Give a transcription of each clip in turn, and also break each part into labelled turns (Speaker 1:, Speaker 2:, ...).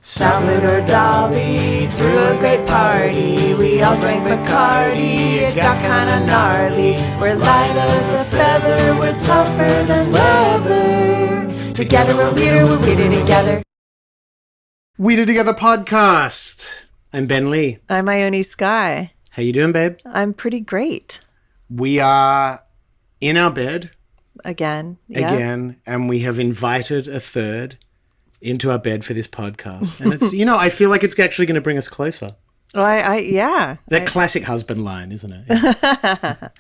Speaker 1: Salad or Dolly, threw a great party. We all drank Bacardi, it got kinda gnarly. We're light as a feather, we're tougher than leather. Together we're weirder together.
Speaker 2: Weirder Together podcast. I'm Ben Lee.
Speaker 3: I'm Ione Skye.
Speaker 2: How you doing, babe?
Speaker 3: I'm pretty great.
Speaker 2: We are in our bed.
Speaker 3: Again.
Speaker 2: And we have invited a third into our bed for this podcast. And it's, I feel like it's actually going to bring us closer.
Speaker 3: Well, yeah.
Speaker 2: That classic husband line, isn't it?
Speaker 3: That's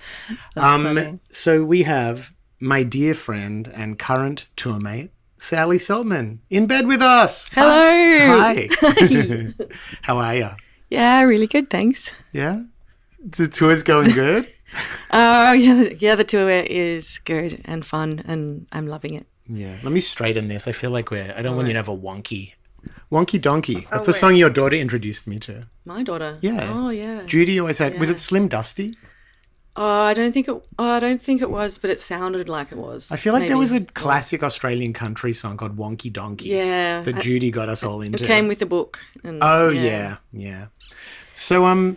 Speaker 3: funny.
Speaker 2: So we have my dear friend and current tour mate, Sally Seltmann, in bed with us.
Speaker 4: Hello.
Speaker 2: Hi. How are you?
Speaker 4: Yeah, really good, thanks.
Speaker 2: Yeah? The tour's going good?
Speaker 4: Yeah, the tour is good and fun, and I'm loving it.
Speaker 2: Yeah. Let me straighten this. I feel like I don't want you to have a wonky donkey. That's a song your daughter introduced me to.
Speaker 4: My daughter?
Speaker 2: Yeah.
Speaker 4: Oh, yeah.
Speaker 2: Judy always had,
Speaker 4: Yeah.
Speaker 2: was it Slim Dusty?
Speaker 4: Oh, I don't think it was, but it sounded like it was.
Speaker 2: I feel like there
Speaker 4: maybe.
Speaker 2: was a classic Australian country song called Wonky Donkey.
Speaker 4: Yeah.
Speaker 2: That Judy got us all into.
Speaker 4: It came with the book. And,
Speaker 2: Oh, yeah. So,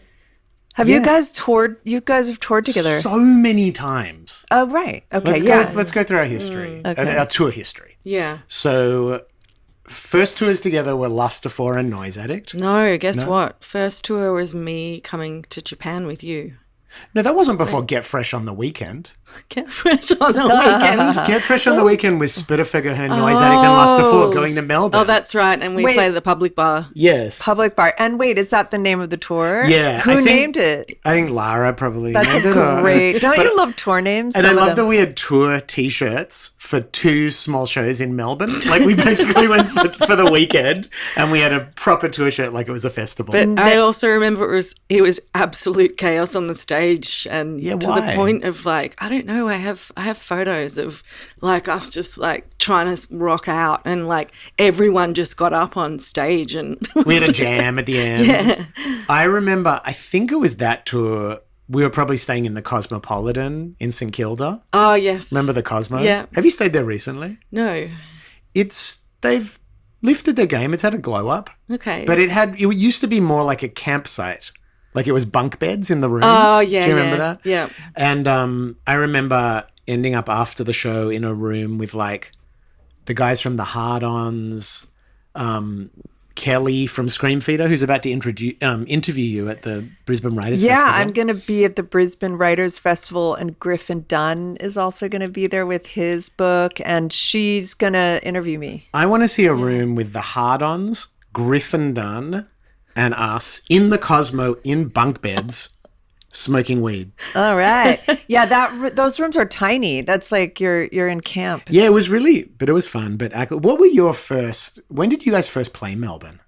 Speaker 3: Have you guys toured? You guys have toured together?
Speaker 2: so many times.
Speaker 3: Oh, right. Okay,
Speaker 2: Let's go through our history,
Speaker 3: Okay.
Speaker 2: our tour history.
Speaker 4: Yeah.
Speaker 2: So, first tours together were Lust4 and Noise Addict.
Speaker 4: No, guess what? First tour was me coming to Japan with you.
Speaker 2: No, that wasn't before Get Fresh on the Weekend.
Speaker 4: Get fresh on the weekend.
Speaker 2: Get Fresh on the Weekend was Spitterfigure, her Noise Addict, and Lust4 going to Melbourne.
Speaker 4: Oh, that's right. And we
Speaker 3: Wait.
Speaker 4: played the public bar.
Speaker 2: Yes.
Speaker 3: Public bar. And wait, is that the name of the tour?
Speaker 2: Yeah,
Speaker 3: Who
Speaker 2: I think-
Speaker 3: named it?
Speaker 2: I think Lara probably
Speaker 3: That's
Speaker 2: named it, or-
Speaker 3: great. Don't
Speaker 2: But-
Speaker 3: you love tour names?
Speaker 2: And I
Speaker 3: Some of
Speaker 2: love that
Speaker 3: them.
Speaker 2: we had tour T-shirts for 2 small shows in Melbourne. Like, we basically went for the weekend, and we had a proper tour shirt like it was a festival.
Speaker 4: But I also remember it was absolute chaos on the stage, and
Speaker 2: Yeah,
Speaker 4: to
Speaker 2: why?
Speaker 4: the point of like, I don't know, I have photos of like us just like trying to rock out, and like everyone just got up on stage and
Speaker 2: We had a jam at the end.
Speaker 4: Yeah.
Speaker 2: I remember, I think it was that tour, we were probably staying in the Cosmopolitan in St Kilda.
Speaker 4: Oh yes,
Speaker 2: Remember the Cosmo?
Speaker 4: Yeah.
Speaker 2: Have you stayed there recently?
Speaker 4: No,
Speaker 2: They've lifted their game. It's had a glow up.
Speaker 4: okay,
Speaker 2: But it used to be more like a campsite. Like it was bunk beds in the rooms.
Speaker 4: oh yeah,
Speaker 2: Do you remember
Speaker 4: yeah,
Speaker 2: that?
Speaker 4: Yeah,
Speaker 2: And I remember ending up after the show in a room with like the guys from the Hard-Ons, Kelly from Scream Feeder, who's about to interview you at the Brisbane Writers Festival.
Speaker 3: Yeah, I'm going to be at the Brisbane Writers Festival, and Griffin Dunn is also going to be there with his book, and she's going to interview me.
Speaker 2: I want to see a room with the Hard-Ons, Griffin Dunn, and us in the Cosmo in bunk beds smoking weed.
Speaker 3: All right. Yeah, those rooms are tiny. That's like you're in camp.
Speaker 2: Yeah, it was it was fun. But what were when did you guys first play Melbourne?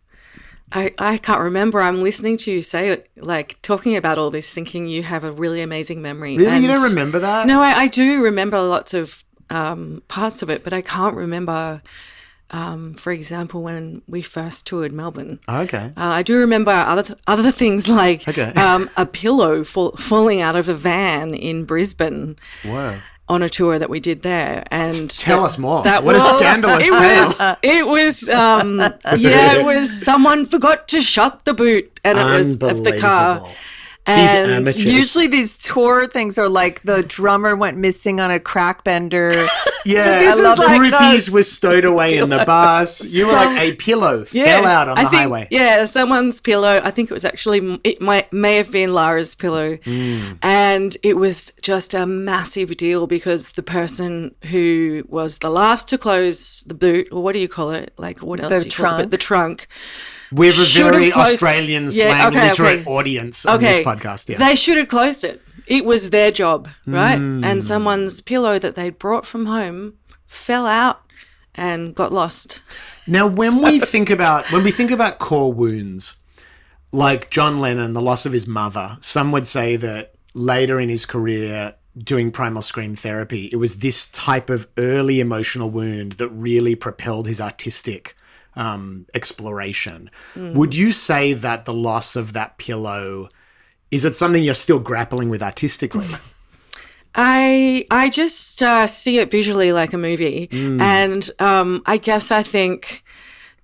Speaker 4: I can't remember. I'm listening to you say it, like talking about all this, thinking you have a really amazing memory.
Speaker 2: Really?
Speaker 4: And
Speaker 2: You don't remember that?
Speaker 4: No, I do remember lots of parts of it, but I can't remember, for example, when we first toured Melbourne.
Speaker 2: Okay.
Speaker 4: I do remember other things like
Speaker 2: Okay.
Speaker 4: a pillow falling out of a van in Brisbane
Speaker 2: Whoa.
Speaker 4: on a tour that we did there. And
Speaker 2: Tell us more.
Speaker 4: that
Speaker 2: What a scandalous tale.
Speaker 4: It was someone forgot to shut the boot, and it was of the car.
Speaker 2: Unbelievable.
Speaker 4: And
Speaker 2: amateurs.
Speaker 3: Usually these tour things are like the drummer went missing on a crack bender.
Speaker 2: Yeah,
Speaker 4: This is like
Speaker 2: groupies were stowed away in the bus. You were like, a pillow fell out on the highway.
Speaker 4: Yeah, someone's pillow. I think it was actually, may have been Lara's pillow. And it was just a massive deal because the person who was the last to close the boot, or what do you call it? Like, what else do you call it? The trunk.
Speaker 2: We have a
Speaker 4: Should
Speaker 2: very
Speaker 4: have closed-
Speaker 2: Australian
Speaker 4: Yeah,
Speaker 2: slang
Speaker 4: okay,
Speaker 2: literate
Speaker 4: okay.
Speaker 2: audience on this podcast. Yeah.
Speaker 4: They should have closed it. It was their job, right? And someone's pillow that they'd brought from home fell out and got lost.
Speaker 2: Now, when we think about core wounds, like John Lennon, the loss of his mother, some would say that later in his career, doing primal scream therapy, it was this type of early emotional wound that really propelled his artistic exploration. Would you say that the loss of that pillow, is it something you're still grappling with artistically?
Speaker 4: I just see it visually like a movie, and I guess I think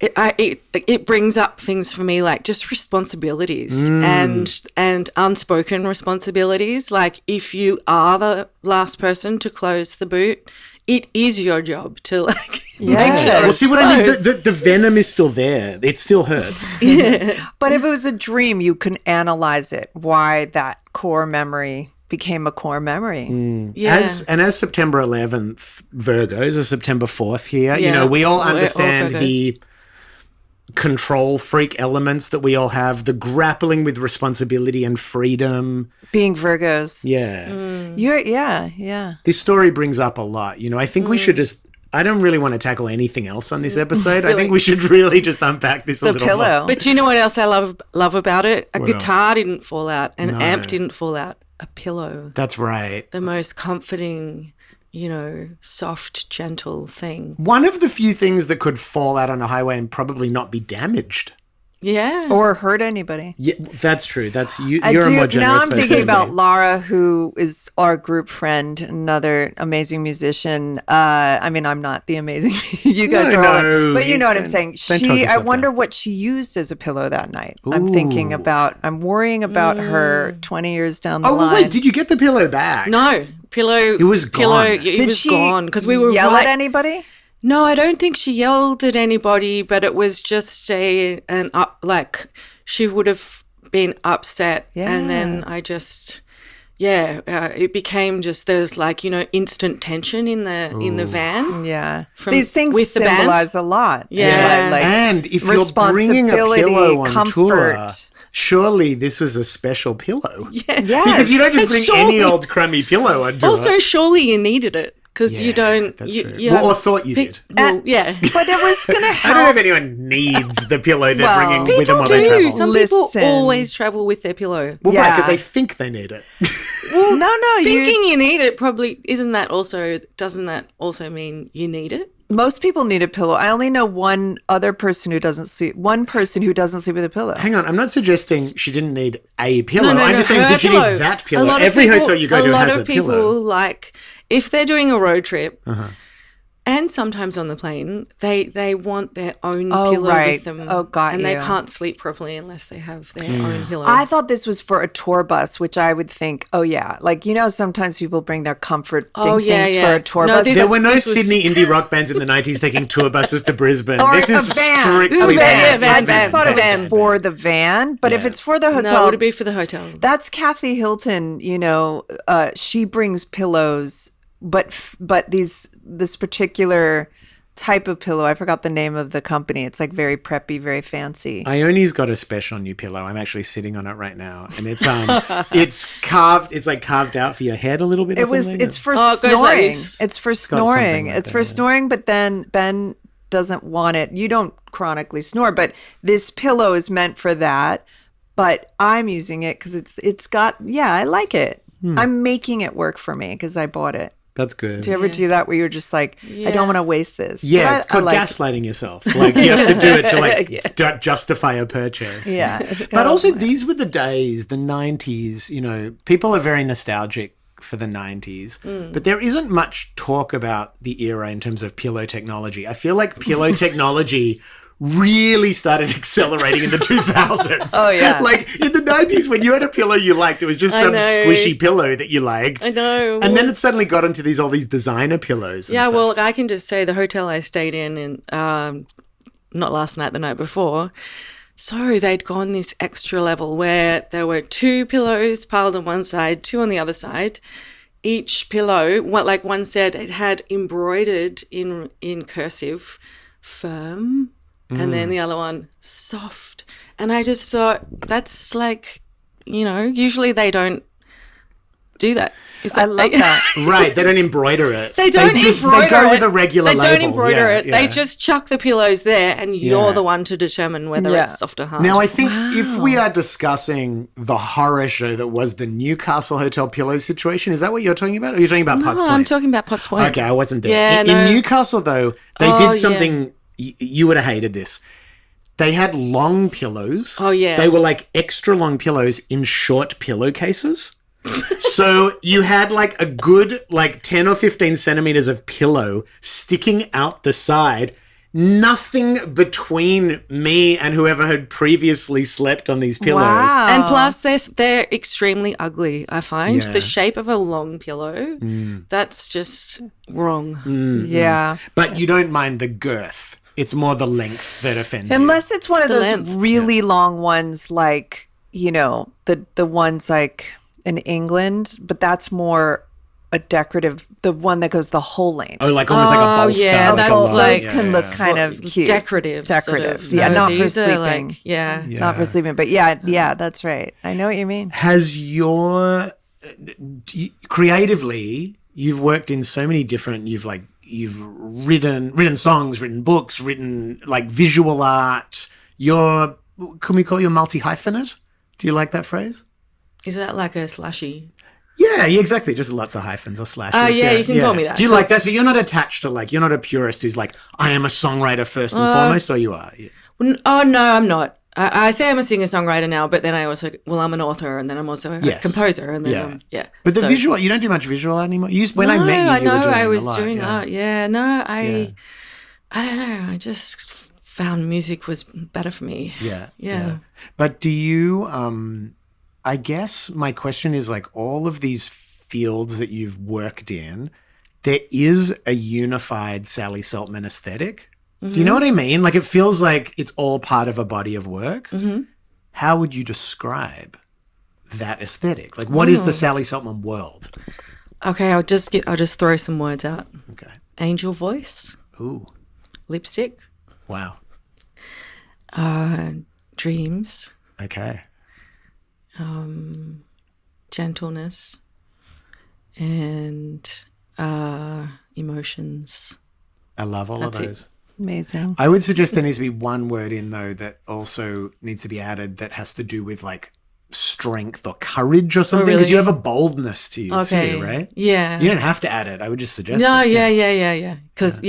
Speaker 4: it brings up things for me like just responsibilities and unspoken responsibilities. Like if you are the last person to close the boot, it is your job to like make sure.
Speaker 2: Well,
Speaker 4: it's
Speaker 2: see what I mean?
Speaker 4: closed.
Speaker 2: The venom is still there. It still hurts.
Speaker 3: But if it was a dream, you can analyze it, why that core memory became a core memory.
Speaker 4: Yeah.
Speaker 2: As September 11th Virgos, or September 4th here, you
Speaker 4: Yeah.
Speaker 2: know, we all
Speaker 4: We're all
Speaker 2: understand
Speaker 4: Virgos.
Speaker 2: the control freak elements that we all have, the grappling with responsibility and freedom.
Speaker 3: Being Virgos.
Speaker 2: Yeah.
Speaker 3: Yeah.
Speaker 2: This story brings up a lot. You know, I think we should just, I don't really want to tackle anything else on this episode. I think we should really just unpack this a
Speaker 3: The
Speaker 2: little
Speaker 3: pillow.
Speaker 2: more.
Speaker 4: But do you know what else I love about it? A
Speaker 2: What
Speaker 4: guitar didn't fall out. An
Speaker 2: No.
Speaker 4: amp didn't fall out. A pillow.
Speaker 2: That's right.
Speaker 4: The most comforting, you know, soft, gentle thing.
Speaker 2: One of the few things that could fall out on a highway and probably not be damaged.
Speaker 4: Yeah.
Speaker 3: Or hurt anybody.
Speaker 2: Yeah, that's true. That's you.
Speaker 3: I
Speaker 2: You're a
Speaker 3: do.
Speaker 2: more generous
Speaker 3: Now I'm
Speaker 2: person
Speaker 3: thinking
Speaker 2: than
Speaker 3: about
Speaker 2: me.
Speaker 3: Lara, who is our group friend, another amazing musician. I mean, I'm not the amazing. You guys
Speaker 2: No,
Speaker 3: are all,
Speaker 2: no,
Speaker 3: but you know what I'm
Speaker 2: don't-
Speaker 3: saying.
Speaker 2: don't talk
Speaker 3: I
Speaker 2: yourself
Speaker 3: wonder
Speaker 2: down.
Speaker 3: what she used as a pillow that night. I'm thinking
Speaker 2: Ooh.
Speaker 3: about. I'm worrying about her 20 years down the
Speaker 2: Oh,
Speaker 3: line.
Speaker 2: wait, did you get the pillow back?
Speaker 4: No. Pillow.
Speaker 2: It was
Speaker 4: pillow,
Speaker 2: gone.
Speaker 4: It
Speaker 3: Did
Speaker 4: was
Speaker 3: she
Speaker 4: gone because we were
Speaker 3: yell
Speaker 4: right.
Speaker 3: at anybody?
Speaker 4: No, I don't think she yelled at anybody, but it was just she would have been upset, and then I just. Yeah, it became just there's like, you know, instant tension in the van.
Speaker 3: Yeah,
Speaker 4: From-
Speaker 3: these things
Speaker 4: with the band?
Speaker 3: symbolize a lot.
Speaker 4: Yeah.
Speaker 3: Like
Speaker 2: And if you're bringing a
Speaker 3: responsibility,
Speaker 2: pillow on tour,
Speaker 3: comfort.
Speaker 2: surely this was a special pillow.
Speaker 4: Yeah.
Speaker 2: Because you don't just
Speaker 4: And
Speaker 2: bring any
Speaker 4: surely-
Speaker 2: old crummy pillow on tour.
Speaker 4: Also, surely you needed it because you don't.
Speaker 2: That's
Speaker 4: you,
Speaker 2: true.
Speaker 4: you
Speaker 2: Well, or thought you did.
Speaker 4: Well, yeah.
Speaker 3: But it was going to
Speaker 2: I
Speaker 3: help.
Speaker 2: don't know if anyone needs the pillow they're
Speaker 3: Well,
Speaker 2: bringing with them
Speaker 4: People
Speaker 2: while they
Speaker 4: do.
Speaker 2: travel.
Speaker 4: Some
Speaker 3: Listen.
Speaker 4: people always travel with their pillow.
Speaker 2: Well,
Speaker 3: Yeah.
Speaker 2: because they think they need it.
Speaker 3: Well, no,
Speaker 4: Thinking you need it probably doesn't that also mean you need it?
Speaker 3: most people need a pillow. I only know one person who doesn't sleep with a pillow.
Speaker 2: Hang on, I'm not suggesting she didn't need a pillow. I'm just saying,
Speaker 4: her
Speaker 2: did she
Speaker 4: pillow.
Speaker 2: need that
Speaker 4: A
Speaker 2: pillow?
Speaker 4: lot of
Speaker 2: Every
Speaker 4: people-
Speaker 2: hotel you go to has a
Speaker 4: A lot of people,
Speaker 2: pillow.
Speaker 4: like, if they're doing a road trip, and sometimes on the plane, they want their own
Speaker 3: Oh,
Speaker 4: pillow
Speaker 3: right.
Speaker 4: with them.
Speaker 3: Oh, got
Speaker 4: And they
Speaker 3: you.
Speaker 4: can't sleep properly unless they have their
Speaker 2: Hmm.
Speaker 4: own pillow.
Speaker 3: I thought this was for a tour bus, which I would think, oh yeah, like you know, sometimes people bring their comforting
Speaker 4: Oh, yeah,
Speaker 3: things
Speaker 4: yeah.
Speaker 3: for a tour
Speaker 4: No,
Speaker 3: bus.
Speaker 4: this-
Speaker 2: There were no
Speaker 4: this was-
Speaker 2: Sydney indie rock bands in the 90s taking tour buses to Brisbane.
Speaker 3: Or
Speaker 2: This is
Speaker 3: a van.
Speaker 2: strictly
Speaker 3: A
Speaker 4: van,
Speaker 3: I just thought it was
Speaker 4: van.
Speaker 3: for the van, but if
Speaker 2: Yeah.
Speaker 3: it's for the hotel,
Speaker 4: no, it would be for the hotel.
Speaker 3: that's Kathy Hilton. You know, she brings pillows, but this particular type of pillow. I forgot the name of the company. It's like very preppy, very fancy.
Speaker 2: Ioni's got a special new pillow. I'm actually sitting on it right now, and it's carved. It's like carved out for your head a little bit. Or something.
Speaker 3: It's for
Speaker 4: Oh, it goes like
Speaker 3: snoring.
Speaker 4: this.
Speaker 3: It's for
Speaker 2: got something
Speaker 3: snoring.
Speaker 2: like
Speaker 3: It's
Speaker 2: that,
Speaker 3: for
Speaker 2: yeah.
Speaker 3: snoring, but then Ben doesn't want it. You don't chronically snore, but this pillow is meant for that. But I'm using it because it's got I like it.
Speaker 2: Hmm.
Speaker 3: I'm making it work for me because I bought it.
Speaker 2: That's good.
Speaker 3: Do you ever do that where you're just like, I don't want to waste this?
Speaker 2: Yeah,
Speaker 3: But
Speaker 2: it's called
Speaker 3: I like
Speaker 2: gaslighting yourself. Like you have to do it to like justify a purchase.
Speaker 3: Yeah, it's
Speaker 2: But
Speaker 3: kinda
Speaker 2: also
Speaker 3: like-
Speaker 2: these were the days, the 90s, you know, people are very nostalgic for the 90s, but there isn't much talk about the era in terms of pillow technology. I feel like pillow technology really started accelerating in the 2000s.
Speaker 3: Oh, yeah.
Speaker 2: Like in the 90s when you had a pillow you liked, it was just
Speaker 4: I
Speaker 2: some
Speaker 4: know.
Speaker 2: squishy pillow that you liked.
Speaker 4: I know.
Speaker 2: And then it suddenly got into all these designer pillows. And
Speaker 4: Yeah,
Speaker 2: stuff.
Speaker 4: well, I can just say the hotel I stayed in not last night, the night before. So they'd gone this extra level where there were 2 pillows piled on one side, 2 on the other side. Each pillow, one said it had embroidered in cursive, firm, and then the other one, soft. And I just thought, that's like, you know, usually they don't do that. Is
Speaker 3: I love that.
Speaker 2: Right, they don't embroider it.
Speaker 4: They don't embroider
Speaker 2: They go
Speaker 4: it.
Speaker 2: with a regular
Speaker 4: They
Speaker 2: label.
Speaker 4: don't embroider
Speaker 2: Yeah,
Speaker 4: it.
Speaker 2: yeah.
Speaker 4: They just chuck the pillows there, and you're
Speaker 2: Yeah.
Speaker 4: the one to determine whether
Speaker 3: Yeah.
Speaker 4: it's soft or hard.
Speaker 2: Now, I think if we are discussing the horror show that was the Newcastle Hotel pillow situation, is that what you're talking about? Or are you talking about Potts
Speaker 4: no,
Speaker 2: Point?
Speaker 4: I'm talking about Potts Point.
Speaker 2: Okay, I wasn't there.
Speaker 4: Yeah,
Speaker 2: in
Speaker 4: no.
Speaker 2: Newcastle, though, they
Speaker 4: Oh,
Speaker 2: did
Speaker 4: yeah.
Speaker 2: something, you would have hated this. They had long pillows.
Speaker 4: Oh, yeah.
Speaker 2: They were like extra long pillows in short pillowcases. So you had like a good 10 or 15 centimeters of pillow sticking out the side, nothing between me and whoever had previously slept on these pillows.
Speaker 3: Wow.
Speaker 4: And plus, they're extremely ugly, I find.
Speaker 2: Yeah.
Speaker 4: The shape of a long pillow, that's just wrong.
Speaker 3: Yeah.
Speaker 2: But you don't mind the girth. It's more the length that offends you.
Speaker 3: Unless it's one of
Speaker 4: The
Speaker 3: those
Speaker 4: length.
Speaker 3: really long ones, like, you know, the ones like in England, but that's more a decorative, the one that goes the whole length.
Speaker 2: Oh, like almost like a bolster.
Speaker 4: yeah,
Speaker 2: like
Speaker 4: that's
Speaker 2: a
Speaker 3: Those
Speaker 2: long-
Speaker 4: like-
Speaker 3: can look kind of cute.
Speaker 4: Decorative. Sort
Speaker 3: Decorative.
Speaker 4: of.
Speaker 3: Yeah,
Speaker 4: No,
Speaker 3: not for
Speaker 4: these are
Speaker 3: sleeping.
Speaker 4: like, yeah.
Speaker 3: Not for sleeping, but yeah, that's right. I know what you mean.
Speaker 2: Has your creatively, you've worked in so many different, you've written songs, written books, written like visual art. Can we call you a multi-hyphenate? Do you like that phrase?
Speaker 4: Is that like a slushy?
Speaker 2: Yeah, exactly. Just lots of hyphens or slashes.
Speaker 4: Yeah, you can call me that,
Speaker 2: Do you like
Speaker 4: 'cause-
Speaker 2: that? So you're not attached to you're not a purist who's like, I am a songwriter first and foremost, or you are? Yeah.
Speaker 4: Oh, no, I'm not. I say I'm a singer-songwriter now, but then I also, I'm an author, and then I'm also a
Speaker 2: Yes.
Speaker 4: composer, and then
Speaker 2: Yeah.
Speaker 4: yeah.
Speaker 2: But the
Speaker 4: So-
Speaker 2: visual, you don't do much visual art anymore. When I
Speaker 4: No,
Speaker 2: met you,
Speaker 4: I
Speaker 2: were
Speaker 4: know
Speaker 2: doing
Speaker 4: I was
Speaker 2: a lot,
Speaker 4: doing
Speaker 2: yeah.
Speaker 4: art. Yeah, no, I don't know. I just found music was better for me.
Speaker 2: Yeah. But do you, I guess my question is like all of these fields that you've worked in, there is a unified Sally Seltmann aesthetic. Do you know what I mean? Like it feels like it's all part of a body of work. How would you describe that aesthetic? Like what is the Sally Seltmann world?
Speaker 4: Okay, I'll just throw some words out.
Speaker 2: Okay.
Speaker 4: Angel voice,
Speaker 2: Ooh,
Speaker 4: lipstick,
Speaker 2: wow.
Speaker 4: dreams,
Speaker 2: Okay.
Speaker 4: gentleness, and emotions.
Speaker 2: I love all
Speaker 4: That's
Speaker 2: of
Speaker 4: it.
Speaker 2: those.
Speaker 3: Amazing.
Speaker 2: I would suggest there needs to be one word in though that also needs to be added that has to do with like strength or courage or something because
Speaker 4: really?
Speaker 2: you have a boldness to you
Speaker 4: Okay,
Speaker 2: too, right?
Speaker 4: yeah.
Speaker 2: You don't have to add it. I would just suggest
Speaker 4: No,
Speaker 2: it.
Speaker 4: yeah. Because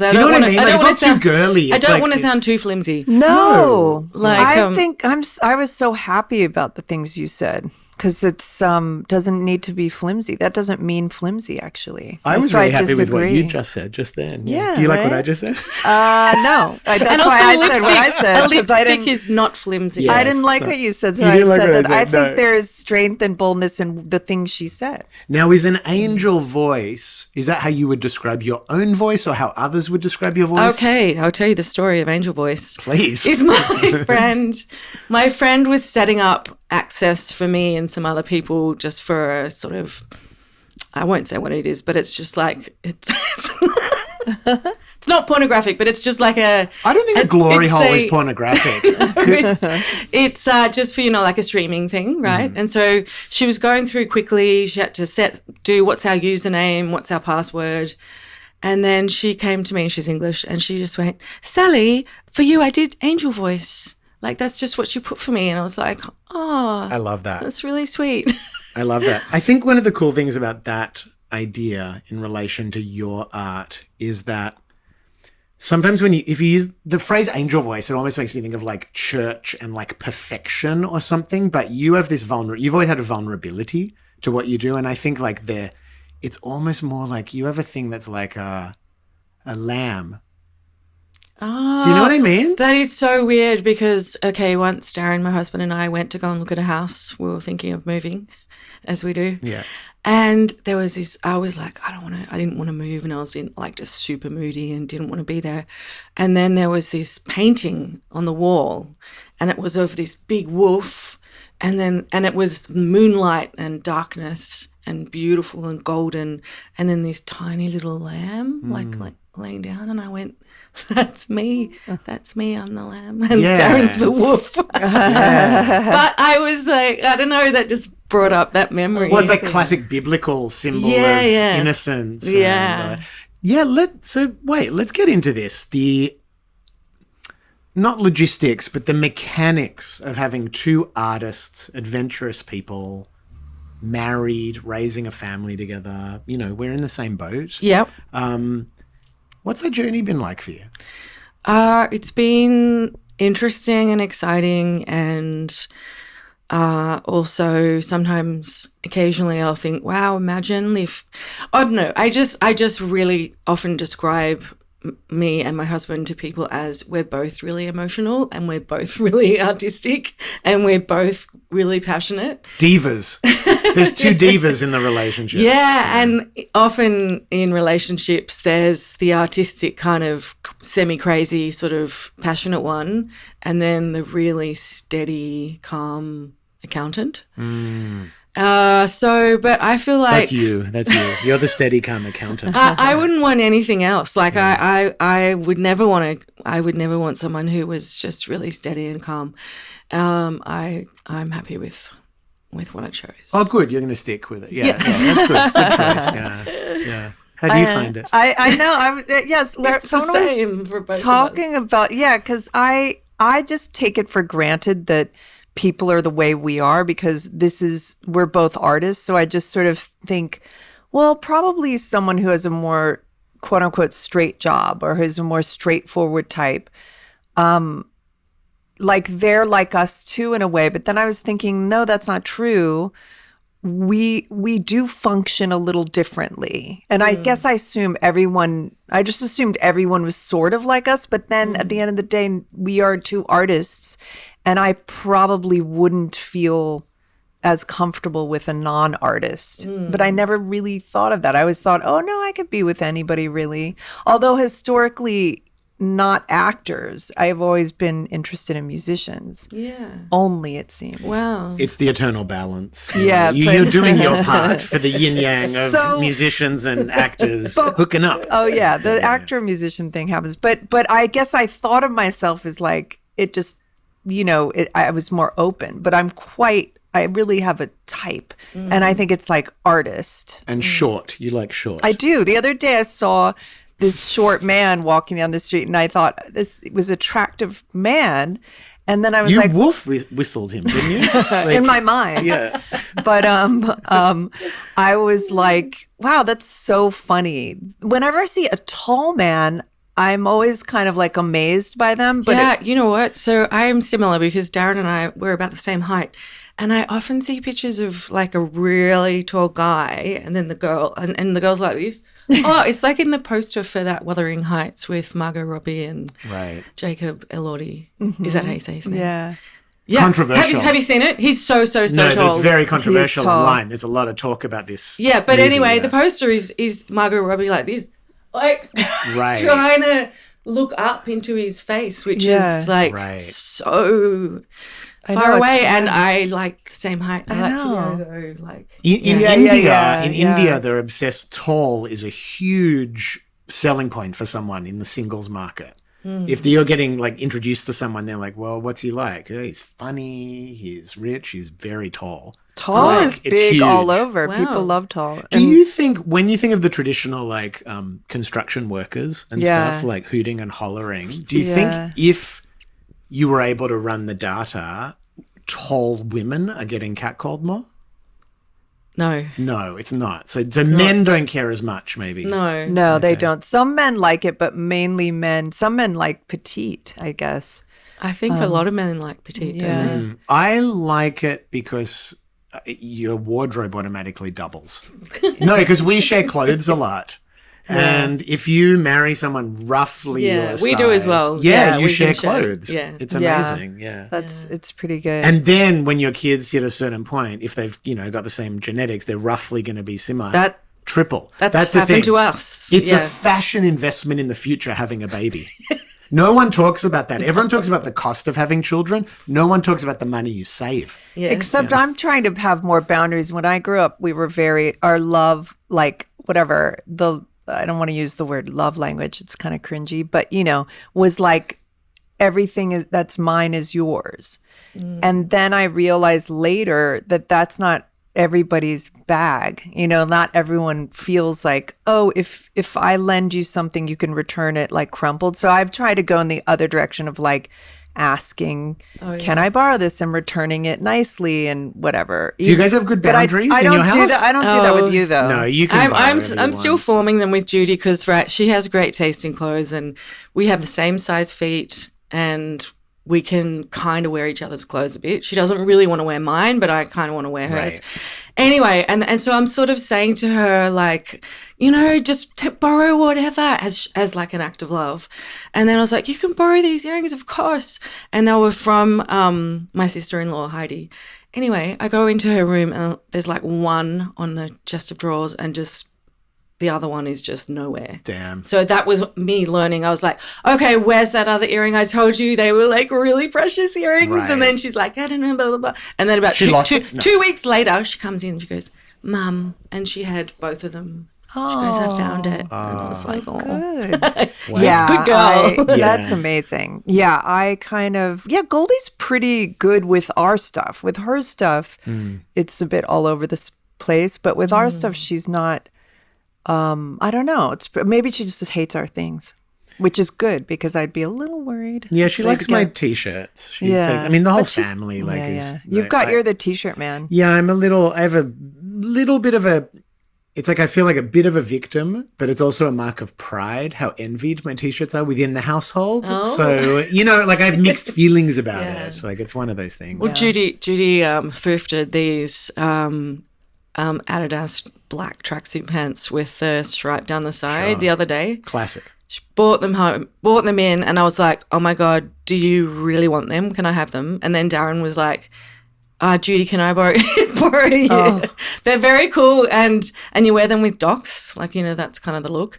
Speaker 4: I
Speaker 2: Do you know
Speaker 4: don't
Speaker 2: what
Speaker 4: want
Speaker 2: I
Speaker 4: to.
Speaker 2: mean?
Speaker 4: I
Speaker 2: Like,
Speaker 4: don't
Speaker 2: it's
Speaker 4: want
Speaker 2: not
Speaker 4: to sound
Speaker 2: too girly.
Speaker 4: I
Speaker 2: It's
Speaker 4: don't
Speaker 2: like-
Speaker 4: want to sound too flimsy.
Speaker 3: No,
Speaker 4: Like,
Speaker 3: I think I was so happy about the things you said because it's doesn't need to be flimsy. That doesn't mean flimsy, actually.
Speaker 2: I was
Speaker 3: So
Speaker 2: really happy with what you
Speaker 3: disagree.
Speaker 2: just said just then.
Speaker 3: Yeah,
Speaker 2: Do you like what
Speaker 3: right?
Speaker 2: I just said?
Speaker 3: No, that's
Speaker 4: and
Speaker 3: why
Speaker 4: also
Speaker 3: I
Speaker 4: lipstick.
Speaker 3: said what I said.
Speaker 4: A
Speaker 3: 'cause I
Speaker 4: lipstick
Speaker 3: didn't,
Speaker 4: is not flimsy.
Speaker 2: Yeah.
Speaker 3: I didn't
Speaker 2: Yes,
Speaker 3: like
Speaker 2: so-
Speaker 3: what you said, so
Speaker 2: You
Speaker 3: I
Speaker 2: didn't like
Speaker 3: said
Speaker 2: what I
Speaker 3: that. I
Speaker 2: said,
Speaker 3: think
Speaker 2: no.
Speaker 3: there's strength and boldness in the things she said.
Speaker 2: Now, is an angel voice, is that how you would describe your own voice or how others would describe your voice?
Speaker 4: Okay, I'll tell you the story of Angel Voice.
Speaker 2: Please.
Speaker 4: Is my friend. My friend was setting up access for me and some other people just for a sort of, I won't say what it is, but it's just like, it's it's not pornographic, but it's just like
Speaker 2: I don't think a glory
Speaker 4: it's
Speaker 2: hole
Speaker 4: a-
Speaker 2: is pornographic.
Speaker 4: it's just for, like a streaming thing, right? And so she was going through quickly. She had to do what's our username, what's our password. And then she came to me, and she's English, and she just went, Sally, for you, I did Angel Voice. Like, that's just what she put for me. And I was like, oh,
Speaker 2: I love that.
Speaker 4: that's really sweet.
Speaker 2: I love that. I think one of the cool things about that idea in relation to your art is that sometimes if you use the phrase angel voice, it almost makes me think of like church and like perfection or something. But you have this you've always had a vulnerability to what you do. And I think like it's almost more like you have a thing that's like a lamb.
Speaker 4: Oh,
Speaker 2: Do you know what I mean?
Speaker 4: that is so weird because, okay, once Darren, my husband, and I went to go and look at a house. We were thinking of moving, as we do.
Speaker 2: Yeah.
Speaker 4: And there was this, I was like, I didn't want to move. And I was in like just super moody and didn't want to be there. And then there was this painting on the wall and it was of this big wolf. And it was moonlight and darkness and beautiful and golden. And then this tiny little lamb, like laying down. And I went, that's me. That's me. I'm the lamb. And
Speaker 2: Yeah.
Speaker 4: Darren's the wolf. But I was like, I don't know, that just brought up that memory.
Speaker 2: Well, it's like classic biblical symbol of innocence.
Speaker 4: Yeah.
Speaker 2: Let's get into this. Not logistics, but the mechanics of having two artists, adventurous people, married, raising a family together. We're in the same boat.
Speaker 4: Yep.
Speaker 2: What's that journey been like for you?
Speaker 4: It's been interesting and exciting, and also sometimes, occasionally, I'll think, "Wow, imagine if." I don't know. I just really often describe me and my husband to people as we're both really emotional and we're both really artistic and we're both really passionate.
Speaker 2: Divas. There's two divas in the relationship.
Speaker 4: Yeah, and often in relationships there's the artistic kind of semi-crazy sort of passionate one and then the really steady, calm accountant. But I feel like
Speaker 2: That's you. You're the steady, calm accountant.
Speaker 4: I wouldn't want anything else. Like I would never want someone who was just really steady and calm. I'm happy with what I chose.
Speaker 2: Oh, good. You're going to stick with it. Yeah, that's good. Good choice. Yeah. How do you find it?
Speaker 3: I know. Yes.
Speaker 4: It's
Speaker 3: someone
Speaker 4: the same for both
Speaker 3: was
Speaker 4: of
Speaker 3: talking
Speaker 4: us.
Speaker 3: about, because I just take it for granted that people are the way we are because we're both artists. So I just sort of think, well, probably someone who has a more quote unquote straight job or who's a more straightforward type. Like they're like us too in a way. But then I was thinking, no, that's not true. We do function a little differently. And I guess I just assumed everyone was sort of like us. But then at the end of the day, we are two artists. And I probably wouldn't feel as comfortable with a non-artist. But I never really thought of that. I always thought, oh, no, I could be with anybody really. Although historically, not actors. I've always been interested in musicians.
Speaker 4: Yeah.
Speaker 3: Only, it seems.
Speaker 4: Wow.
Speaker 2: It's the eternal balance.
Speaker 3: Yeah,
Speaker 2: You're doing your part for the yin yang of
Speaker 3: So-
Speaker 2: musicians and actors hooking up.
Speaker 3: Oh, yeah. The actor-musician thing happens. But I guess I thought of myself as like, it just, I was more open. But I really have a type. And I think it's like artist.
Speaker 2: And short. You like short.
Speaker 3: I do. The other day I saw this short man walking down the street and I thought this was attractive man. And then I was
Speaker 2: You
Speaker 3: like,
Speaker 2: wolf whistled him, didn't you? Like,
Speaker 3: in my mind.
Speaker 2: Yeah.
Speaker 3: But I was like, wow, that's so funny. Whenever I see a tall man, I'm always kind of like amazed by them. But
Speaker 4: yeah, you know what? So I am similar because Darren and I were about the same height. And I often see pictures of like a really tall guy and then the girl, and the girl's like this. Oh, it's like in the poster for that Wuthering Heights with Margot Robbie and
Speaker 2: Right.
Speaker 4: Jacob Elordi. Is that how you say his name?
Speaker 3: yeah.
Speaker 4: Yeah.
Speaker 2: Controversial.
Speaker 4: Have you seen it? He's so
Speaker 2: No,
Speaker 4: tall.
Speaker 2: but it's very controversial
Speaker 3: tall.
Speaker 2: online. There's a lot of talk about this.
Speaker 4: Yeah, but
Speaker 2: movie,
Speaker 4: anyway,
Speaker 2: yeah.
Speaker 4: the poster is Margot Robbie like this. Like
Speaker 2: Right.
Speaker 4: trying to look up into his face, which
Speaker 3: Yeah.
Speaker 4: is like
Speaker 2: Right.
Speaker 4: so
Speaker 3: I
Speaker 4: far
Speaker 3: know, it's
Speaker 4: away. And
Speaker 3: weird.
Speaker 4: I like the same height. I like
Speaker 3: know.
Speaker 4: to go like
Speaker 2: In
Speaker 3: Yeah,
Speaker 2: India,
Speaker 3: yeah,
Speaker 2: in
Speaker 3: yeah.
Speaker 2: India, they're obsessed. Tall is a huge selling point for someone in the singles market. If you're getting like introduced to someone, they're like, "Well, what's he like? Oh, he's funny. He's rich. He's very tall."
Speaker 3: Tall
Speaker 2: Like,
Speaker 3: is
Speaker 2: it's
Speaker 3: big
Speaker 2: huge.
Speaker 3: all over.
Speaker 4: Wow.
Speaker 3: People love tall.
Speaker 2: Do you think when you think of the traditional like construction workers and
Speaker 3: Yeah.
Speaker 2: stuff like hooting and hollering, do you
Speaker 3: Yeah.
Speaker 2: think if you were able to run the data, tall women are getting catcalled more?
Speaker 4: no.
Speaker 2: No, it's not. So men don't care as much, maybe.
Speaker 4: No.
Speaker 3: No, they don't. Some men like it, but mainly men. Some men like petite, I guess.
Speaker 4: I think a lot of men like petite,
Speaker 3: yeah.
Speaker 4: don't they?
Speaker 2: I like it because your wardrobe automatically doubles. No, because we share clothes a lot. And if you marry someone roughly
Speaker 4: Yeah,
Speaker 2: your
Speaker 4: we do as
Speaker 2: size,
Speaker 4: well.
Speaker 2: Yeah,
Speaker 4: Yeah,
Speaker 2: you
Speaker 4: we
Speaker 2: share
Speaker 4: can share.
Speaker 2: clothes.
Speaker 4: Yeah.
Speaker 2: It's
Speaker 3: Yeah.
Speaker 2: amazing. Yeah.
Speaker 3: It's pretty good.
Speaker 2: And then when your kids hit a certain point, if they've, got the same genetics, they're roughly going to be similar.
Speaker 4: That
Speaker 2: triple.
Speaker 4: that's
Speaker 2: the
Speaker 4: happened
Speaker 2: thing.
Speaker 4: to us.
Speaker 2: It's
Speaker 4: yeah.
Speaker 2: a fashion investment in the future having a baby. No one talks about that. Everyone talks about the cost of having children. No one talks about the money you save.
Speaker 4: Yes.
Speaker 3: Except I'm trying to have more boundaries. When I grew up, we were our love, like whatever, I don't want to use the word love language. It's kind of cringy, but was like everything that's mine is yours. And then I realized later that that's not everybody's bag. Not everyone feels like, oh, if I lend you something, you can return it like crumpled. So I've tried to go in the other direction of like asking, can I borrow this, and returning it nicely and whatever.
Speaker 2: Do you guys have good boundaries
Speaker 3: I
Speaker 2: in
Speaker 3: don't
Speaker 2: your
Speaker 3: do
Speaker 2: house?
Speaker 3: that. I don't do that with you though.
Speaker 2: No, you can.
Speaker 4: I'm still forming them with Judy because she has great taste in clothes and we have the same size feet and we can kind of wear each other's clothes a bit. She doesn't really want to wear mine, but I kind of want to wear hers.
Speaker 2: Right.
Speaker 4: Anyway, and so I'm sort of saying to her, like, just borrow whatever as like an act of love. And then I was like, you can borrow these earrings, of course. And they were from my sister-in-law, Heidi. Anyway, I go into her room and there's like one on the chest of drawers and just the other one is just nowhere.
Speaker 2: Damn.
Speaker 4: So that was me learning. I was like, okay, where's that other earring I told you? They were like really precious earrings.
Speaker 2: Right.
Speaker 4: And then she's like, I don't know, blah, blah, blah. And then about
Speaker 2: She lost it? No.
Speaker 4: 2 weeks later, she comes in and she goes, Mum. And she had both of them. She goes, I found it. And I was like, oh.
Speaker 3: Good.
Speaker 2: Wow.
Speaker 3: Yeah,
Speaker 4: Good girl.
Speaker 3: that's amazing. Yeah, Goldie's pretty good with our stuff. With her stuff, it's a bit all over the place. But with our stuff, she's not. I don't know. Maybe she just hates our things, which is good because I'd be a little worried.
Speaker 2: Yeah, she likes my T-shirts.
Speaker 3: Yeah.
Speaker 2: The whole
Speaker 3: But
Speaker 2: family is.
Speaker 3: You're the T-shirt man.
Speaker 2: Yeah, I have a little bit of a. It's like I feel like a bit of a victim, but it's also a mark of pride how envied my T-shirts are within the household.
Speaker 4: Oh.
Speaker 2: So, I have mixed feelings about it. Like, it's one of those things.
Speaker 4: Well, Judy thrifted these Adidas black tracksuit pants with the stripe down the side the other day.
Speaker 2: Classic.
Speaker 4: She brought them in, and I was like, oh my God, do you really want them? Can I have them? And then Darren was like, Judy, can I borrow you?
Speaker 3: Oh.
Speaker 4: They're very cool, and you wear them with docs, like, that's kind of the look.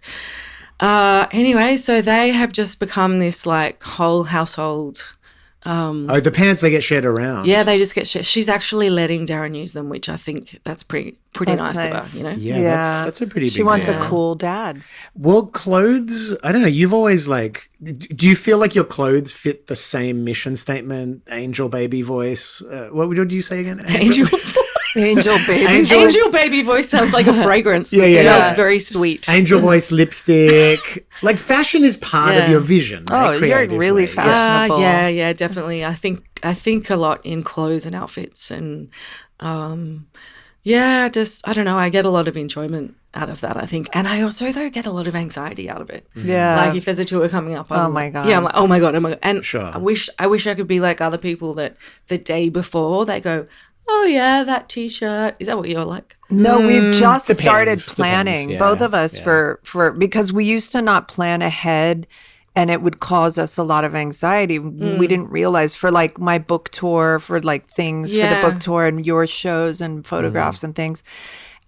Speaker 4: Anyway, so they have just become this like whole household.
Speaker 2: The pants, they get shared around.
Speaker 4: Yeah, they just get shared. She's actually letting Darren use them, which I think that's pretty
Speaker 3: That's
Speaker 4: nice of her,
Speaker 2: Yeah, that's a pretty big
Speaker 3: She wants
Speaker 2: deal.
Speaker 3: a cool dad.
Speaker 2: Well, clothes, I don't know, you've always do you feel like your clothes fit the same mission statement, angel baby voice? What did you say again?
Speaker 4: Angel
Speaker 3: Angel baby.
Speaker 4: Angel baby voice sounds like a fragrance.
Speaker 2: Yeah,
Speaker 4: It
Speaker 2: yeah.
Speaker 4: smells very sweet.
Speaker 2: Angel voice, lipstick. Like, fashion is part of your vision.
Speaker 3: Oh,
Speaker 2: right?
Speaker 3: you're really
Speaker 2: Creatively.
Speaker 3: fashionable.
Speaker 4: Yeah, definitely. I think a lot in clothes and outfits, and I don't know. I get a lot of enjoyment out of that, I think, and I also get a lot of anxiety out of it.
Speaker 3: Yeah.
Speaker 4: Like if there's a tour coming up,
Speaker 3: Oh my God.
Speaker 4: yeah, I'm like, oh my god, and
Speaker 2: Sure.
Speaker 4: I wish I could be like other people that the day before they go, oh yeah, that T-shirt. Is that what you're like?
Speaker 3: No, we've just
Speaker 2: Depends,
Speaker 3: started
Speaker 2: depends,
Speaker 3: planning,
Speaker 2: yeah,
Speaker 3: both of us,
Speaker 2: yeah.
Speaker 3: for because we used to not plan ahead and it would cause us a lot of anxiety. We didn't realize for like my book tour, for like things for the
Speaker 4: Yeah.
Speaker 3: book tour and your shows and photographs and things.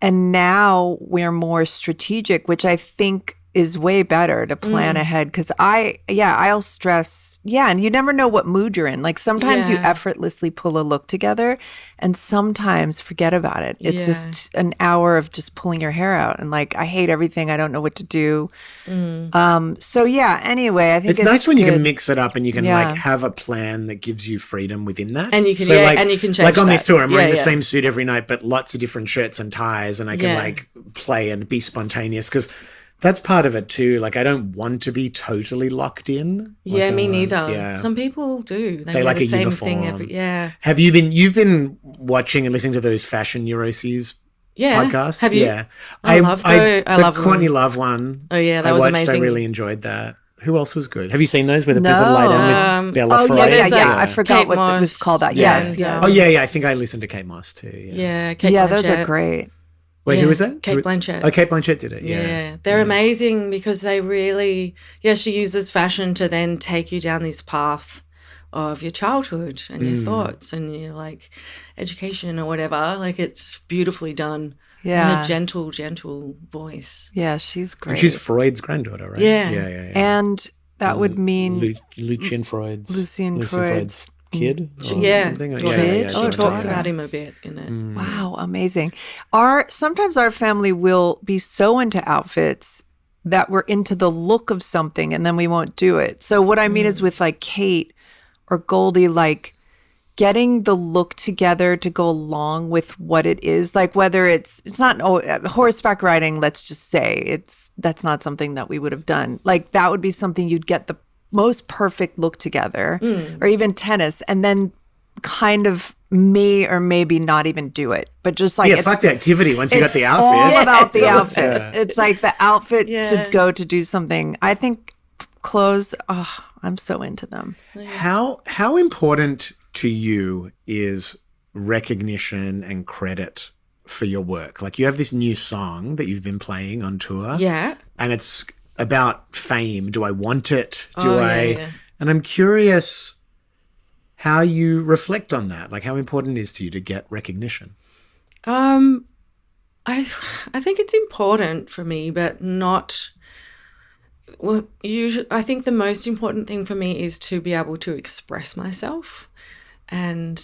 Speaker 3: And now we're more strategic, which I think is way better to plan ahead because I'll stress. Yeah. And you never know what mood you're in. Like sometimes you
Speaker 4: Yeah.
Speaker 3: effortlessly pull a look together and sometimes forget about it. It's
Speaker 4: Yeah.
Speaker 3: just an hour of just pulling your hair out and like, I hate everything. I don't know what to do. So yeah, anyway, I think
Speaker 2: It's nice when you
Speaker 3: good.
Speaker 2: can mix it up and you can
Speaker 3: Yeah.
Speaker 2: like have a plan that gives you freedom within that.
Speaker 4: And you can-
Speaker 2: so,
Speaker 4: yeah,
Speaker 2: like,
Speaker 4: and you can change
Speaker 2: like on this
Speaker 4: that.
Speaker 2: tour, I'm wearing
Speaker 4: Yeah,
Speaker 2: the
Speaker 4: yeah.
Speaker 2: same suit every night, but lots of different shirts and ties, and I can
Speaker 4: Yeah.
Speaker 2: like play and be spontaneous because that's part of it too. Like I don't want to be totally locked in.
Speaker 4: Yeah,
Speaker 2: Like,
Speaker 4: me
Speaker 2: I want-
Speaker 4: neither.
Speaker 2: Yeah.
Speaker 4: Some people do. They wear
Speaker 2: like
Speaker 4: the
Speaker 2: a
Speaker 4: same thing
Speaker 2: uniform.
Speaker 4: yeah.
Speaker 2: You've been watching and listening to those fashion neuroses
Speaker 4: Yeah.
Speaker 2: podcasts?
Speaker 4: Have you?
Speaker 2: Yeah.
Speaker 4: I love the- I
Speaker 2: the
Speaker 4: love them.
Speaker 2: Courtney Love one.
Speaker 4: Oh, yeah, that
Speaker 2: I
Speaker 4: was
Speaker 2: watched,
Speaker 4: amazing.
Speaker 2: I really enjoyed that. Who else was good? Have you seen those where the person
Speaker 3: No.
Speaker 2: lie down with Bella
Speaker 3: Oh,
Speaker 2: Fry?
Speaker 3: yeah,
Speaker 4: there's,
Speaker 3: I
Speaker 4: like,
Speaker 3: forgot
Speaker 4: Kate
Speaker 3: what it was
Speaker 4: Moss
Speaker 3: called. That.
Speaker 4: and,
Speaker 3: Yes.
Speaker 2: Oh, yeah. I think I listened to Kate Moss too. Yeah.
Speaker 4: Yeah, Kate
Speaker 3: Yeah,
Speaker 4: Blanchett.
Speaker 3: those are great.
Speaker 2: Wait, who was that?
Speaker 4: Kate Blanchett.
Speaker 2: Oh, Kate Blanchett did it. Yeah.
Speaker 4: Yeah, they're amazing because they really, she uses fashion to then take you down this path of your childhood and your thoughts and your like education or whatever. Like it's beautifully done.
Speaker 3: Yeah.
Speaker 4: In a gentle voice.
Speaker 3: Yeah, she's great.
Speaker 2: And she's Freud's granddaughter, right?
Speaker 4: Yeah.
Speaker 2: Yeah.
Speaker 3: And that would mean
Speaker 2: Lucien Freud's
Speaker 3: Lucien Freud's
Speaker 2: kid or something.
Speaker 3: Kid?
Speaker 4: She
Speaker 3: Oh,
Speaker 4: talks
Speaker 3: daughter.
Speaker 4: about him a bit in it.
Speaker 3: wow, amazing. Sometimes our family will be so into outfits that we're into the look of something and then we won't do it. So what I mean is with like Kate or Goldie, like getting the look together to go along with what it is, like whether it's not horseback riding, let's just say that's not something that we would have done. Like that would be something you'd get the most perfect look together, or even tennis, and then kind of may or maybe not even do it, but just like
Speaker 2: fuck the activity once you got the outfit.
Speaker 3: all about the
Speaker 4: Yeah.
Speaker 3: outfit. It's like the outfit
Speaker 4: Yeah.
Speaker 3: to go to do something. I think clothes, I'm so into them.
Speaker 2: How important to you is recognition and credit for your work? Like, you have this new song that you've been playing on tour.
Speaker 4: Yeah.
Speaker 2: And it's about fame. Do I want it?
Speaker 4: Yeah.
Speaker 2: And I'm curious how you reflect on that. Like, how important it is to you to get recognition?
Speaker 4: I think it's important for me, but not. Well, usually, I think the most important thing for me is to be able to express myself, and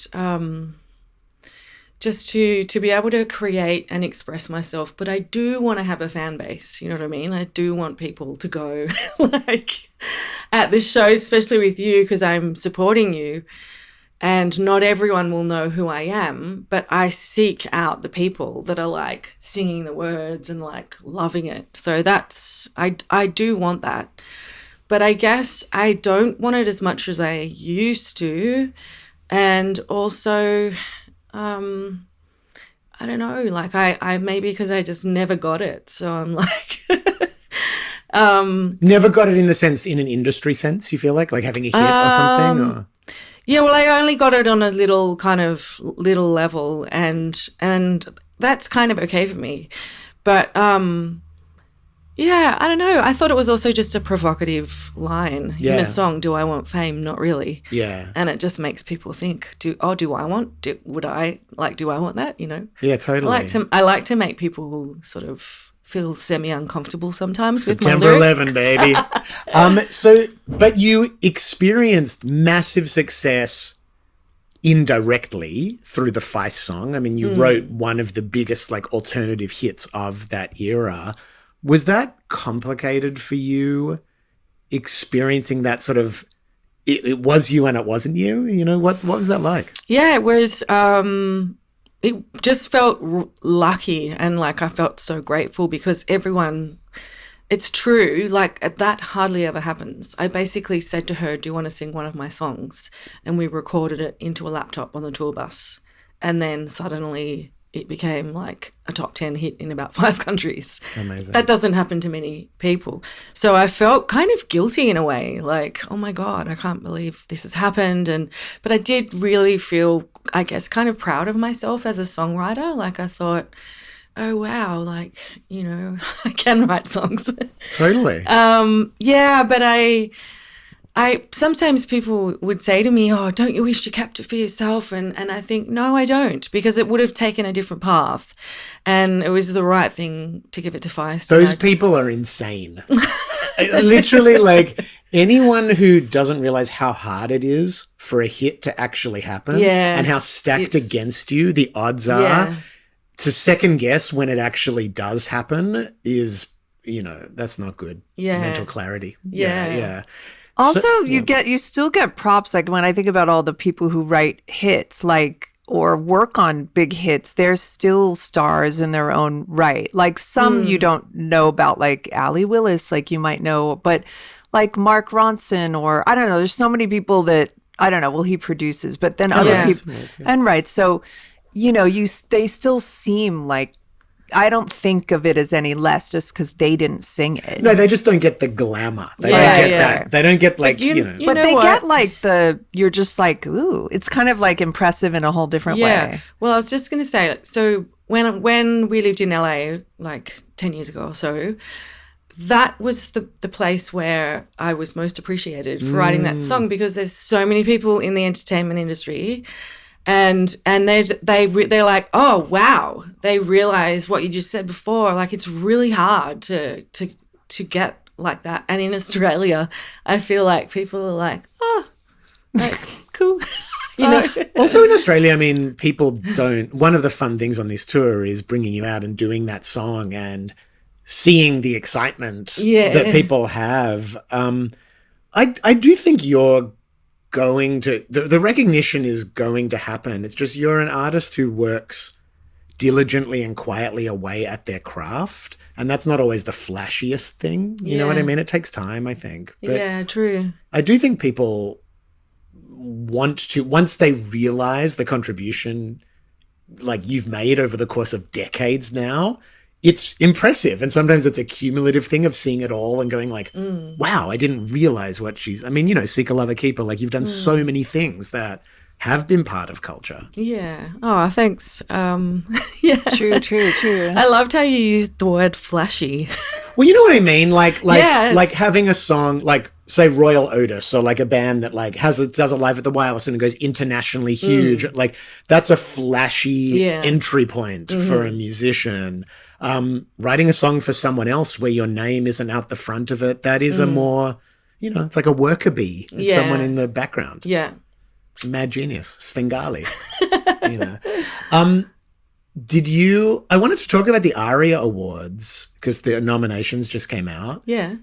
Speaker 4: just to be able to create and express myself. But I do want to have a fan base. You know what I mean? I do want people to go like at this show, especially with you, because I'm supporting you. And not everyone will know who I am, but I seek out the people that are like singing the words and like loving it. So I do want that. But I guess I don't want it as much as I used to. And also, I don't know, like I maybe because I just never got it. So I'm like,
Speaker 2: Never got it in an industry sense, you feel like having a hit or something? Or?
Speaker 4: Yeah, well, I only got it on a little level, and that's kind of okay for me. But yeah, I don't know. I thought it was also just a provocative line in a song. Do I want fame? Not really.
Speaker 2: Yeah.
Speaker 4: And it just makes people think, do I want that? You know?
Speaker 2: Yeah, totally.
Speaker 4: I like to make people sort of feel semi-uncomfortable sometimes
Speaker 2: September
Speaker 4: with my lyrics.
Speaker 2: 11, baby. But you experienced massive success indirectly through the Feist song. I mean, you wrote one of the biggest like alternative hits of that era. Was that complicated for you, experiencing that sort of, it was you and it wasn't you? You know, what was that like?
Speaker 4: Yeah, it was, it just felt lucky, and like I felt so grateful because everyone, it's true, like that hardly ever happens. I basically said to her, do you want to sing one of my songs? And we recorded it into a laptop on the tour bus. And then suddenly it became like a top 10 hit in about 5 countries.
Speaker 2: Amazing.
Speaker 4: That doesn't happen to many people. So I felt kind of guilty in a way, like, oh my God, I can't believe this has happened. But I did really feel, I guess, kind of proud of myself as a songwriter. Like I thought, oh wow, like, you know, I can write songs.
Speaker 2: Totally.
Speaker 4: Yeah, but I sometimes people would say to me, oh, don't you wish you kept it for yourself? And I think, no, I don't, because it would have taken a different path. And it was the right thing to give it to Feist.
Speaker 2: Those people are insane. Literally, like, anyone who doesn't realize how hard it is for a hit to actually happen and how stacked against you the odds are, to second guess when it actually does happen is, you know, that's not good. Mental clarity. Yeah.
Speaker 3: Also, you still get props. Like when I think about all the people who write hits, like, or work on big hits, they're still stars in their own right. Like some you don't know about, like Allie Willis, like you might know, but like Mark Ronson, or I don't know. There's so many people that I don't know. Well, he produces, but then other people and writes. So, you know, they still seem like. I don't think of it as any less just because they didn't sing it.
Speaker 2: No, they just don't get the glamour. They don't get that. They don't get like, you know.
Speaker 3: But they get like you're just like, ooh, it's kind of like impressive in a whole different way.
Speaker 4: Well, I was just going to say, so when we lived in LA like 10 years ago or so, that was the place where I was most appreciated for writing that song, because there's so many people in the entertainment industry. And they're like, oh wow, they realize what you just said before. Like it's really hard to get like that. And in Australia, I feel like people are like, oh, like, cool. You know.
Speaker 2: Also in Australia, I mean, people don't. One of the fun things on this tour is bringing you out and doing that song and seeing the excitement that people have. I do think you're going to the recognition is going to happen. It's just you're an artist who works diligently and quietly away at their craft, and that's not always the flashiest thing. You know what I mean? It takes time, I think. But
Speaker 4: yeah, true.
Speaker 2: I do think people want to, once they realize the contribution like you've made over the course of decades now, it's impressive. And sometimes it's a cumulative thing of seeing it all and going like, wow, I didn't realize what she's, I mean, you know, Seek a Lover Keeper, like you've done so many things that have been part of culture.
Speaker 4: Yeah. Oh, thanks. Yeah.
Speaker 3: True.
Speaker 4: I loved how you used the word flashy.
Speaker 2: Well, you know what I mean? Like
Speaker 4: Yes.
Speaker 2: like having a song like, say, Royal Otis, or like a band that like does a live at the Wireless and it goes internationally huge. Like that's a flashy entry point for a musician. Writing a song for someone else where your name isn't out the front of it, that is a more, you know, it's like a worker bee. It's someone in the background.
Speaker 4: Yeah.
Speaker 2: Mad genius, Svengali. You know. I wanted to talk about the ARIA Awards because the nominations just came out.
Speaker 4: Yeah.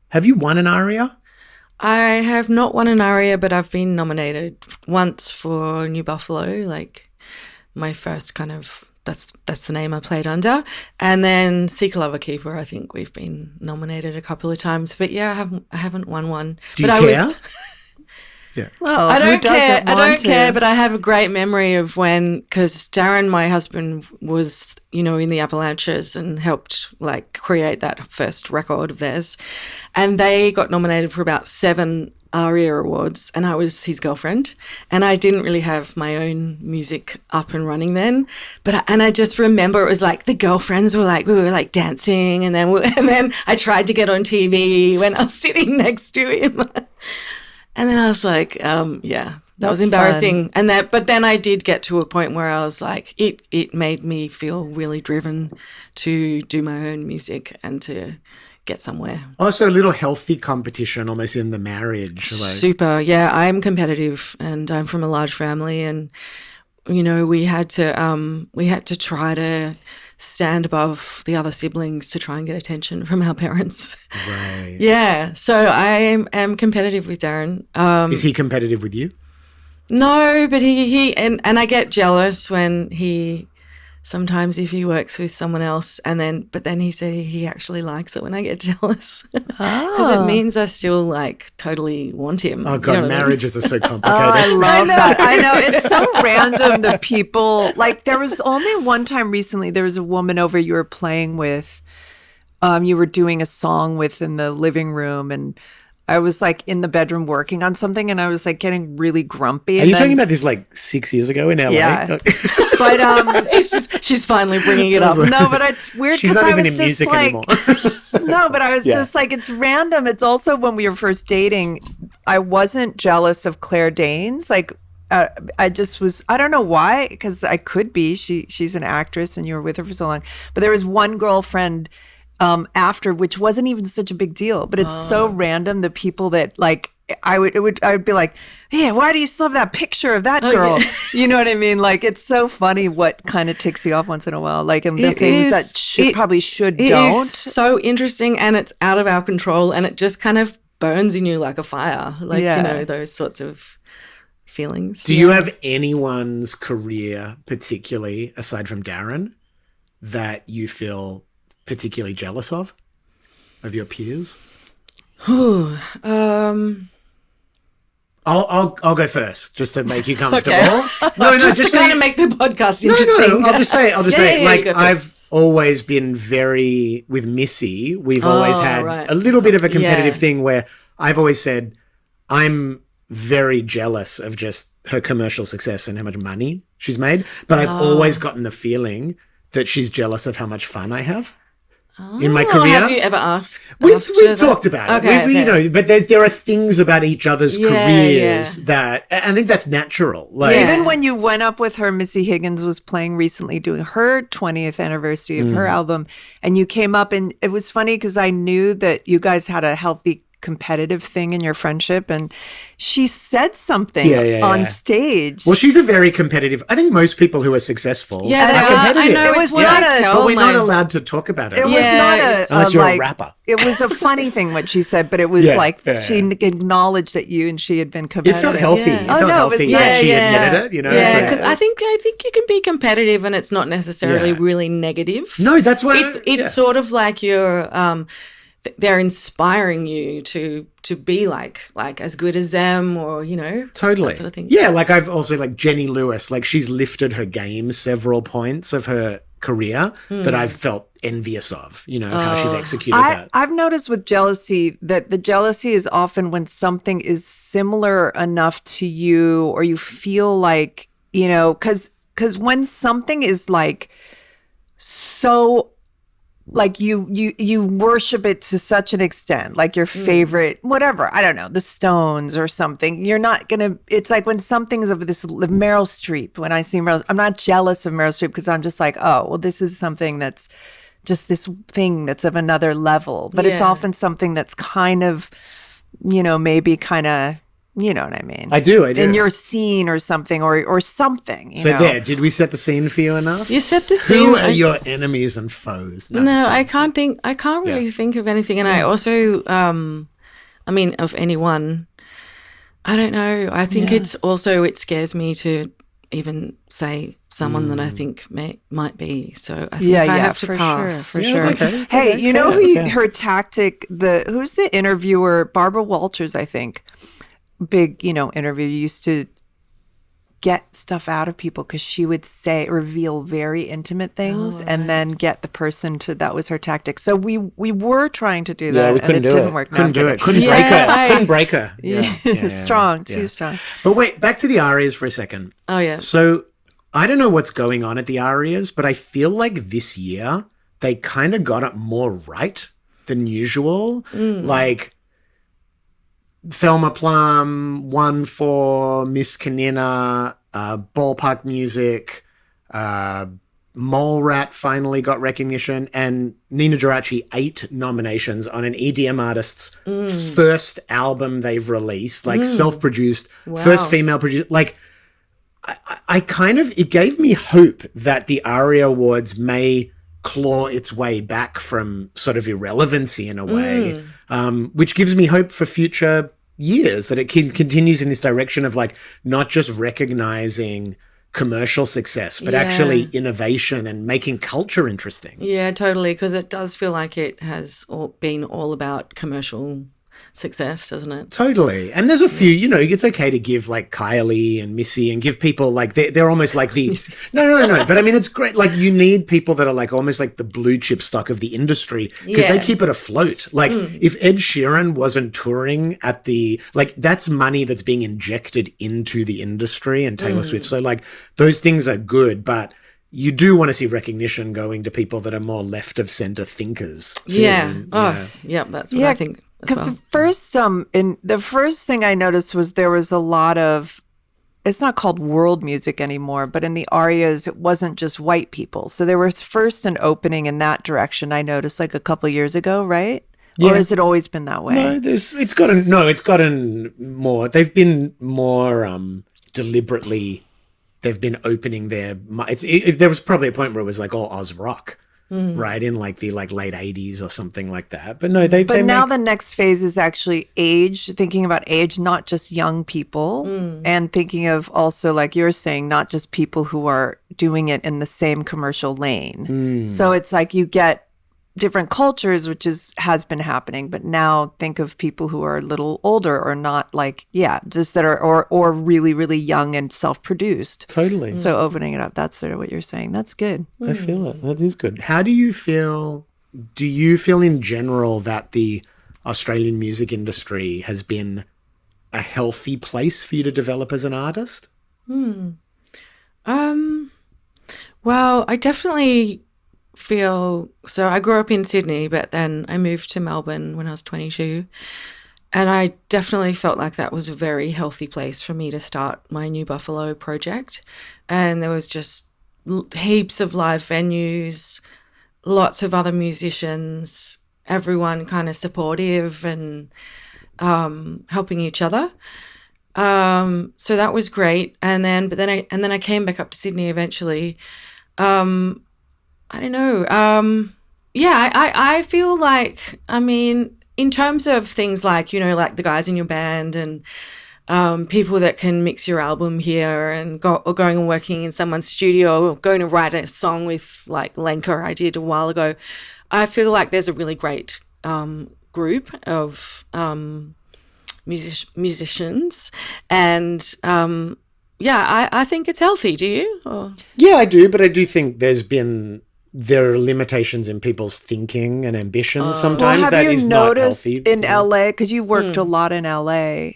Speaker 2: Have you won an ARIA?
Speaker 4: I have not won an ARIA, but I've been nominated once for New Buffalo, like my first kind of, that's the name I played under. And then Seek a Lover Keeper, I think we've been nominated a couple of times. But yeah, I haven't won one.
Speaker 2: Do you
Speaker 4: but
Speaker 2: care? Yeah.
Speaker 3: Well,
Speaker 4: I
Speaker 3: who
Speaker 4: don't care.
Speaker 3: doesn't
Speaker 4: I
Speaker 3: want
Speaker 4: don't
Speaker 3: to?
Speaker 4: care, but I have a great memory of when, because Darren, my husband, was, you know, in the Avalanches and helped like create that first record of theirs. And they got nominated for about 7 ARIA awards, and I was his girlfriend, and I didn't really have my own music up and running then. But I just remember it was like the girlfriends were like, we were like dancing, and then I tried to get on TV when I was sitting next to him. And then I was like, that was embarrassing.
Speaker 3: Fun.
Speaker 4: But then I did get to a point where I was like, it made me feel really driven to do my own music and to get somewhere.
Speaker 2: Also a little healthy competition almost in the marriage. Like.
Speaker 4: Super. Yeah, I'm competitive and I'm from a large family, and, you know, we had to try to stand above the other siblings to try and get attention from our parents.
Speaker 2: Right.
Speaker 4: Yeah. So I am competitive with Darren.
Speaker 2: Is he competitive with you?
Speaker 4: No, but he and I get jealous when he sometimes if he works with someone else but then he said he actually likes it when I get jealous because it means I still like totally want him.
Speaker 2: Oh God,
Speaker 4: you know what I mean?
Speaker 2: marriages are so complicated.
Speaker 3: I love that. I know. It's so random, the people. Like, there was only one time recently, there was a woman over you were playing with, you were doing a song with in the living room, and I was like in the bedroom working on something, and I was like getting really grumpy.
Speaker 2: Are you talking about this like 6 years ago in LA?
Speaker 3: Yeah. But
Speaker 4: she's finally bringing it up.
Speaker 3: no, but it's weird
Speaker 2: She's
Speaker 3: because
Speaker 2: not
Speaker 3: I
Speaker 2: even
Speaker 3: was
Speaker 2: in
Speaker 3: just
Speaker 2: music
Speaker 3: like,
Speaker 2: anymore.
Speaker 3: no, but I was just like, it's random. It's also when we were first dating, I wasn't jealous of Claire Danes. Like, I just was, I don't know why, because I could be. She's an actress and you were with her for so long. But there was one girlfriend after, which wasn't even such a big deal. But it's so random, the people that like, I would be like, hey, why do you still have that picture of that girl?
Speaker 4: Yeah.
Speaker 3: You know what I mean? Like, it's so funny what kind of ticks you off once in a while. Like, and the things that probably should
Speaker 4: It
Speaker 3: don't.
Speaker 4: is so interesting, and it's out of our control, and it just kind of burns in you like a fire. Like, you know, those sorts of feelings.
Speaker 2: Do you have anyone's career, particularly aside from Darren, that you feel particularly jealous of your peers? I'll go first, just to make you comfortable.
Speaker 4: Okay.
Speaker 2: No,
Speaker 4: just to
Speaker 2: say,
Speaker 4: kind of make the podcast interesting.
Speaker 2: No, I'll just say,
Speaker 4: Yeah,
Speaker 2: like,
Speaker 4: go first.
Speaker 2: I've always been with Missy, we've always had
Speaker 4: right.
Speaker 2: a little bit of a competitive
Speaker 4: Yeah.
Speaker 2: thing where I've always said, I'm very jealous of just her commercial success and how much money she's made, but I've always gotten the feeling that she's jealous of how much fun I have. In my career.
Speaker 4: Have you ever asked?
Speaker 2: We've talked about it.
Speaker 4: Okay,
Speaker 2: You know, but there are things about each other's careers that I think that's natural. Like,
Speaker 3: Even when you went up with her, Missy Higgins was playing recently, doing her 20th anniversary of her album, and you came up, and it was funny because I knew that you guys had a healthy competitive thing in your friendship, and she said something on stage.
Speaker 2: well, she's a very competitive. I think most people who are successful
Speaker 4: Yeah,
Speaker 2: are
Speaker 4: they are.
Speaker 2: competitive.
Speaker 4: I know.
Speaker 3: It was
Speaker 4: It's what
Speaker 3: not
Speaker 4: I
Speaker 3: a-
Speaker 4: tell
Speaker 2: but we're not
Speaker 4: my-
Speaker 2: allowed to talk about it.
Speaker 3: It was
Speaker 4: Yeah,
Speaker 3: not
Speaker 4: it's-
Speaker 2: Unless you're a
Speaker 3: like,
Speaker 2: rapper.
Speaker 3: It was a funny thing what she said, but it was she acknowledged that you and she had been
Speaker 2: It
Speaker 3: competitive.
Speaker 2: felt healthy.
Speaker 4: Yeah.
Speaker 2: It felt healthy that she admitted it. You know,
Speaker 4: Yeah,
Speaker 2: It's
Speaker 4: because
Speaker 2: like-
Speaker 4: I think you can be competitive and it's not necessarily really negative.
Speaker 2: No, that's why
Speaker 4: It's sort of like you're they're inspiring you to be like as good as them, or you know,
Speaker 2: totally
Speaker 4: that sort of thing.
Speaker 2: Yeah, like I've also like Jenny Lewis, like she's lifted her game several points of her career that I've felt envious of, how she's executed that.
Speaker 3: I've noticed with jealousy that the jealousy is often when something is similar enough to you, or you feel like, because when something is like so, like you worship it to such an extent, like your favorite, whatever, I don't know, the Stones or something, you're not gonna, it's like when something's of this, Meryl Streep, when I see I'm not jealous of Meryl Streep because I'm just like, oh, well, this is something that's just this thing that's of another level, but it's often something that's kind of, maybe kind of, you know what I mean?
Speaker 2: I do.
Speaker 3: In your scene or something, or something.
Speaker 2: So there, did we set the scene for you enough?
Speaker 4: You set the scene.
Speaker 2: Who are your enemies and foes?
Speaker 4: No, I can't really think of anything. And I also, of anyone, I don't know. I think it scares me to even say someone that I think might be. So I think I have to pass.
Speaker 3: For sure. Hey, her tactic, who's the interviewer? Barbara Walters, I think. Big, interview, used to get stuff out of people because she would reveal very intimate things and then get the person to, that was her tactic. So we were trying to do that, and it didn't work.
Speaker 2: Couldn't do it. Couldn't break her. Couldn't break her.
Speaker 3: Yeah. Strong, too strong.
Speaker 2: But wait, back to the ARIAS for a second.
Speaker 4: Oh, yeah.
Speaker 2: So I don't know what's going on at the ARIAS, but I feel like this year they kind of got it more right than usual. Like, Thelma Plum won for Miss Kanina, Ballpark Music, Mole Rat finally got recognition, and Nina Geraci 8 nominations on an EDM artist's first album they've released, like self-produced, first female produced. Like, I kind of, it gave me hope that the ARIA Awards may claw its way back from sort of irrelevancy in a way, which gives me hope for future years, that it continues in this direction of like not just recognizing commercial success, but actually innovation and making culture interesting.
Speaker 4: Yeah, totally, because it does feel like it has been all about commercial success, doesn't it?
Speaker 2: Totally. And there's a few, it's okay to give like Kylie and Missy and give people like, they're almost like the, no. But I mean, it's great. Like you need people that are like almost like the blue chip stock of the industry because they keep it afloat. Like if Ed Sheeran wasn't touring at that's money that's being injected into the industry, and Taylor Swift. So like those things are good, but you do want to see recognition going to people that are more left of center thinkers too.
Speaker 4: That's what I think.
Speaker 3: Because the first thing I noticed was there was a lot of, it's not called world music anymore, but in the ARIAs, it wasn't just white people. So there was first an opening in that direction, I noticed like a couple of years ago, right? Yeah. Or has it always been that way?
Speaker 2: No, it's gotten more. They've been more deliberately, they've been opening there was probably a point where it was like all Oz rock. Right, in like the late 80s or something like that. But no,
Speaker 3: the next phase is actually thinking about age, not just young people, and thinking of also, like you're saying, not just people who are doing it in the same commercial lane. So it's like you get different cultures, which has been happening, but now think of people who are a little older or not, like just that are or really, really young and self-produced.
Speaker 2: Totally.
Speaker 3: So opening it up, that's sort of what you're saying. That's good.
Speaker 2: I feel it. That is good. How do you feel in general that the Australian music industry has been a healthy place for you to develop as an artist?
Speaker 4: Well, I definitely feel, so I grew up in Sydney, but then I moved to Melbourne when I was 22, and I definitely felt like that was a very healthy place for me to start my New Buffalo project. And there was just heaps of live venues, lots of other musicians, everyone kind of supportive and helping each other. So that was great. And then I came back up to Sydney eventually. I don't know. I feel like, I mean, in terms of things like, like the guys in your band and people that can mix your album here and going and working in someone's studio or going to write a song with like Lenka I did a while ago, I feel like there's a really great group of musicians, and I think it's healthy. Do you? Or?
Speaker 2: Yeah, I do, but I do think there's been there are limitations in people's thinking and ambitions. Sometimes
Speaker 3: Have
Speaker 2: that
Speaker 3: you
Speaker 2: is not
Speaker 3: noticed
Speaker 2: healthy.
Speaker 3: in LA, because you worked a lot in LA,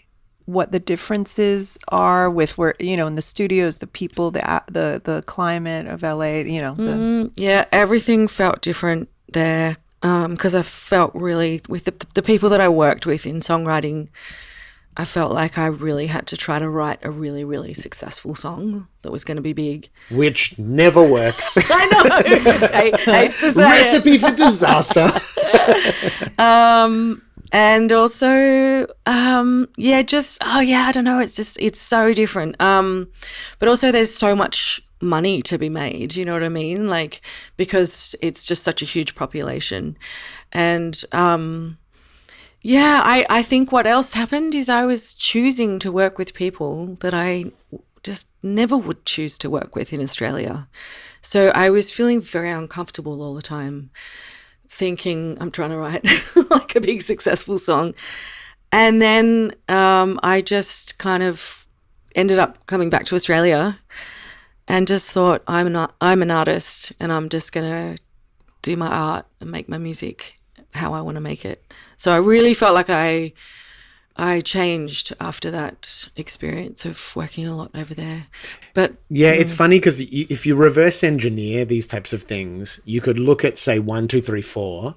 Speaker 3: what the differences are with where, in the studios, the people, the climate of LA,
Speaker 4: Yeah, everything felt different there because I felt really, with the people that I worked with in songwriting, I felt like I really had to try to write a really, really successful song that was going to be big.
Speaker 2: Which never works.
Speaker 4: I know. I hate to say
Speaker 2: Recipe for disaster.
Speaker 4: and also, I don't know. It's so different. But also there's so much money to be made, you know what I mean? Like, because it's just such a huge population. And, I think what else happened is I was choosing to work with people that I just never would choose to work with in Australia. So I was feeling very uncomfortable all the time, thinking I'm trying to write like a big successful song. And then I just kind of ended up coming back to Australia and just thought, I'm an artist and I'm just going to do my art and make my music how I want to make it. So I really felt like I changed after that experience of working a lot over there. But
Speaker 2: yeah, it's funny because if you reverse engineer these types of things, you could look at, say, 1, 2, 3, 4,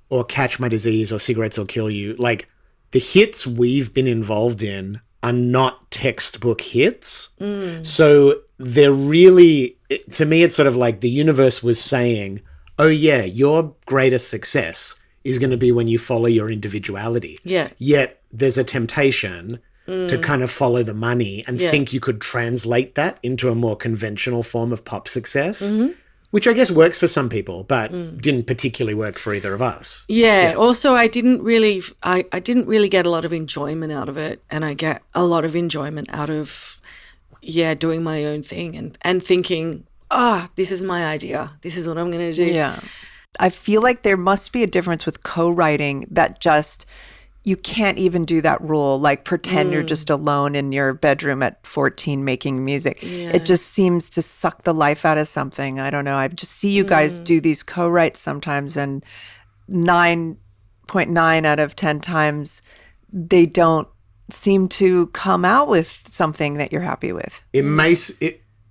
Speaker 2: or Catch My Disease or Cigarettes Will Kill You. Like, the hits we've been involved in are not textbook hits. So they're really, to me, it's sort of like the universe was saying, oh yeah, your greatest success is going to be when you follow your individuality.
Speaker 4: Yeah.
Speaker 2: Yet there's a temptation to kind of follow the money and think you could translate that into a more conventional form of pop success, which I guess works for some people, but didn't particularly work for either of us.
Speaker 4: Yeah. Also, I didn't really get a lot of enjoyment out of it, and I get a lot of enjoyment out of doing my own thing and thinking, this is my idea. This is what I'm going to do.
Speaker 3: Yeah. I feel like there must be a difference with co-writing that just, you can't even do that rule, like pretend you're just alone in your bedroom at 14 making music.
Speaker 4: Yeah.
Speaker 3: It just seems to suck the life out of something. I don't know. I just see you guys do these co-writes sometimes, and 9.9 out of 10 times they don't seem to come out with something that you're happy with.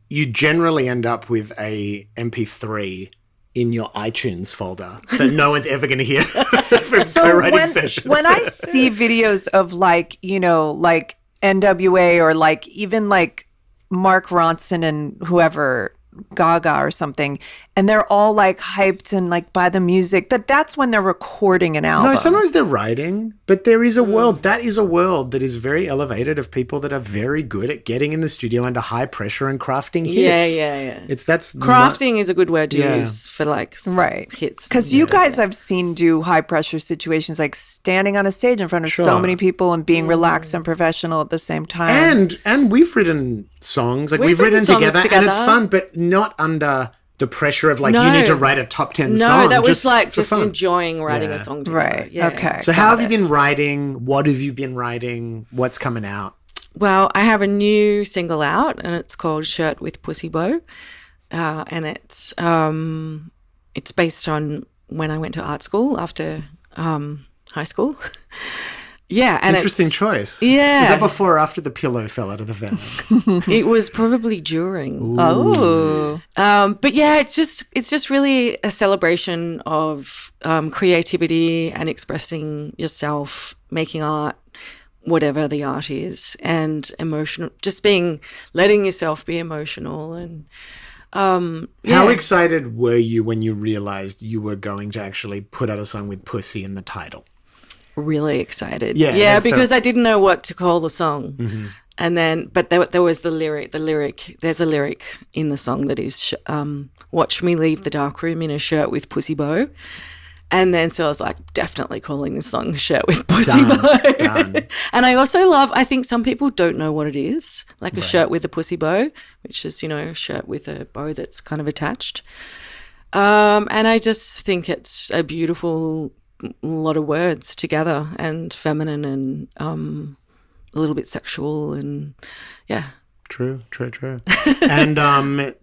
Speaker 2: You generally end up with a MP3 in your iTunes folder that no one's ever going to hear from co-writing sessions.
Speaker 3: When I see videos of like NWA or like even like Mark Ronson and whoever, Gaga or something, and they're all like hyped and like by the music, but that's when they're recording an album.
Speaker 2: No, sometimes they're writing, but there is a world, that is a world that is very elevated of people that are very good at getting in the studio under high pressure and crafting hits.
Speaker 4: Yeah.
Speaker 2: That's
Speaker 4: Crafting is a good word to use for like
Speaker 3: right
Speaker 4: hits.
Speaker 3: Because you guys I've seen do high pressure situations, like standing on a stage in front of so many people and being relaxed and professional at the same time.
Speaker 2: And we've written songs, like we've written
Speaker 4: songs
Speaker 2: together and it's fun, but not under the pressure of like, you need to write a top 10 song.
Speaker 4: No, that was
Speaker 2: just
Speaker 4: like
Speaker 2: for
Speaker 4: just
Speaker 2: fun.
Speaker 4: enjoying writing a song together.
Speaker 3: Right.
Speaker 4: Yeah.
Speaker 3: Okay.
Speaker 2: So how have you been writing? What have you been writing? What's coming out?
Speaker 4: Well, I have a new single out and it's called Shirt with Pussy Bow. And it's based on when I went to art school after high school. Yeah, and
Speaker 2: interesting choice.
Speaker 4: Yeah.
Speaker 2: Was that before or after the pillow fell out of the van?
Speaker 4: It was probably during.
Speaker 3: Oh.
Speaker 4: But yeah, it's just really a celebration of creativity and expressing yourself, making art, whatever the art is, and emotional. Just letting yourself be emotional and.
Speaker 2: How excited were you when you realized you were going to actually put out a song with pussy in the title?
Speaker 4: Really excited.
Speaker 2: Yeah,
Speaker 4: because I didn't know what to call the song. And then, but there was the lyric, there's a lyric in the song that is, watch me leave the dark room in a shirt with pussy bow. And then, so I was like, definitely calling this song Shirt with Pussy Bow.
Speaker 2: Done.
Speaker 4: And I also I think some people don't know what it is, like a shirt with a pussy bow, which is, a shirt with a bow that's kind of attached. And I just think it's a beautiful lot of words together and feminine and a little bit sexual and
Speaker 2: True. And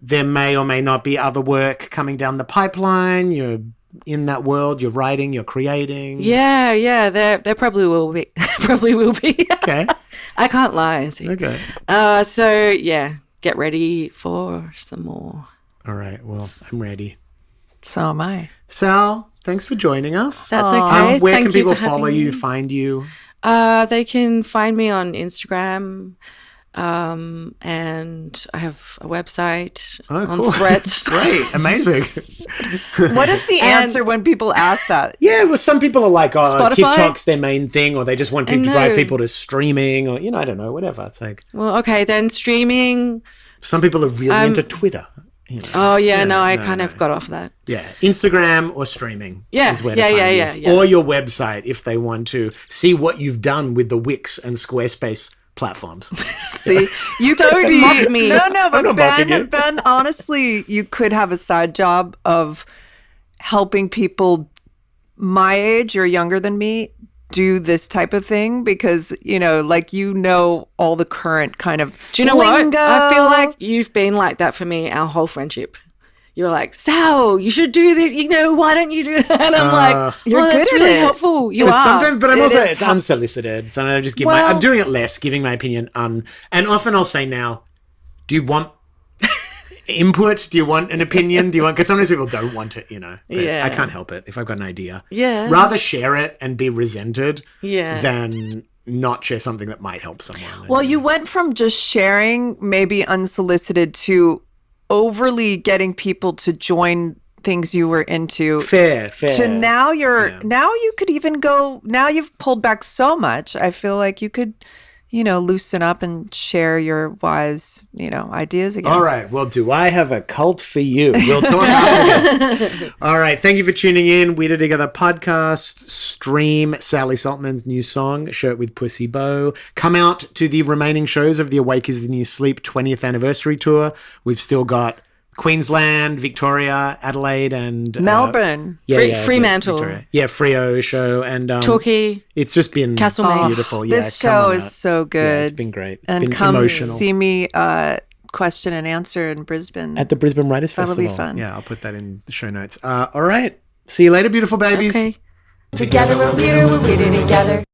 Speaker 2: there may or may not be other work coming down the pipeline. You're in that world. You're writing. You're creating.
Speaker 4: Yeah. There probably will be.
Speaker 2: Okay.
Speaker 4: I can't lie. See.
Speaker 2: Okay.
Speaker 4: So yeah, get ready for some more.
Speaker 2: All right. Well, I'm ready.
Speaker 3: So am I.
Speaker 2: Sal, thanks for joining us.
Speaker 4: That's okay.
Speaker 2: Where
Speaker 4: Thank
Speaker 2: can people
Speaker 4: for having
Speaker 2: follow you,
Speaker 4: me.
Speaker 2: find you?
Speaker 4: They can find me on Instagram. And I have a website on Threads.
Speaker 2: Great. Amazing.
Speaker 3: What is the answer when people ask that?
Speaker 2: Yeah, well, some people are like, oh,
Speaker 4: Spotify?
Speaker 2: TikTok's their main thing, or they just want people to drive
Speaker 4: know.
Speaker 2: people to streaming, or, I don't know, whatever. It's like,
Speaker 4: Well, okay, then streaming.
Speaker 2: some people are really into Twitter.
Speaker 4: Oh, yeah, no, I kind of got off that.
Speaker 2: Yeah, Instagram or streaming
Speaker 4: Yeah,
Speaker 2: is where to
Speaker 4: yeah,
Speaker 2: find
Speaker 4: yeah,
Speaker 2: you.
Speaker 4: yeah.
Speaker 2: Or your website if they want to see what you've done with the Wix and Squarespace platforms.
Speaker 3: See, you
Speaker 4: Don't
Speaker 3: could
Speaker 4: mock me.
Speaker 3: No,
Speaker 2: I'm
Speaker 3: but
Speaker 2: not mocking you.
Speaker 3: Ben, honestly, you could have a side job of helping people my age or younger than me do this type of thing because, all the current kind of
Speaker 4: Do you know
Speaker 3: lingo.
Speaker 4: what? I feel like you've been like that for me our whole friendship. You're like, Sal, you should do this. Why don't you do that? And I'm like,
Speaker 3: You're
Speaker 4: that's
Speaker 3: good at
Speaker 4: really
Speaker 3: it.
Speaker 4: helpful. You
Speaker 2: But
Speaker 4: are.
Speaker 2: sometimes, but I'm
Speaker 3: It
Speaker 2: also,
Speaker 3: is
Speaker 2: it's unsolicited. So I just give
Speaker 3: Well-
Speaker 2: I'm doing it less, giving my opinion and often I'll say now, do you want input? Do you want an opinion? Because sometimes people don't want it, But
Speaker 4: Yeah.
Speaker 2: I can't help it if I've got an idea.
Speaker 4: Yeah.
Speaker 2: Rather share it and be resented
Speaker 4: Yeah.
Speaker 2: than not share something that might help someone.
Speaker 3: Well, you went from just sharing, maybe unsolicited, to overly getting people to join things you were into.
Speaker 2: fair.
Speaker 3: To now now you could even go, now you've pulled back so much. I feel like you could, loosen up and share your wise, ideas again.
Speaker 2: All right. Well, do I have a cult for you? We'll talk after this. All right. Thank you for tuning in. We're Together podcast. Stream Sally Seltman's new song, Shirt with Pussy Bow. Come out to the remaining shows of the Awake is the New Sleep 20th anniversary tour. We've still got Queensland, Victoria, Adelaide, and
Speaker 3: Melbourne.
Speaker 4: Fremantle.
Speaker 2: Victoria. Yeah, Frio show and
Speaker 4: Torquay.
Speaker 2: It's just been
Speaker 4: Castlemaine.
Speaker 2: beautiful. Yeah,
Speaker 3: This
Speaker 2: come
Speaker 3: show
Speaker 2: on
Speaker 3: is
Speaker 2: out.
Speaker 3: so good.
Speaker 2: Yeah, it's been great. It's
Speaker 3: and
Speaker 2: been
Speaker 3: come
Speaker 2: emotional.
Speaker 3: see me question and answer in Brisbane.
Speaker 2: At the Brisbane Writers
Speaker 3: That'll
Speaker 2: Festival.
Speaker 3: be fun.
Speaker 2: Yeah, I'll put that in the show notes. All right. See you later, beautiful babies.
Speaker 4: Okay.
Speaker 1: Together we're weirder together.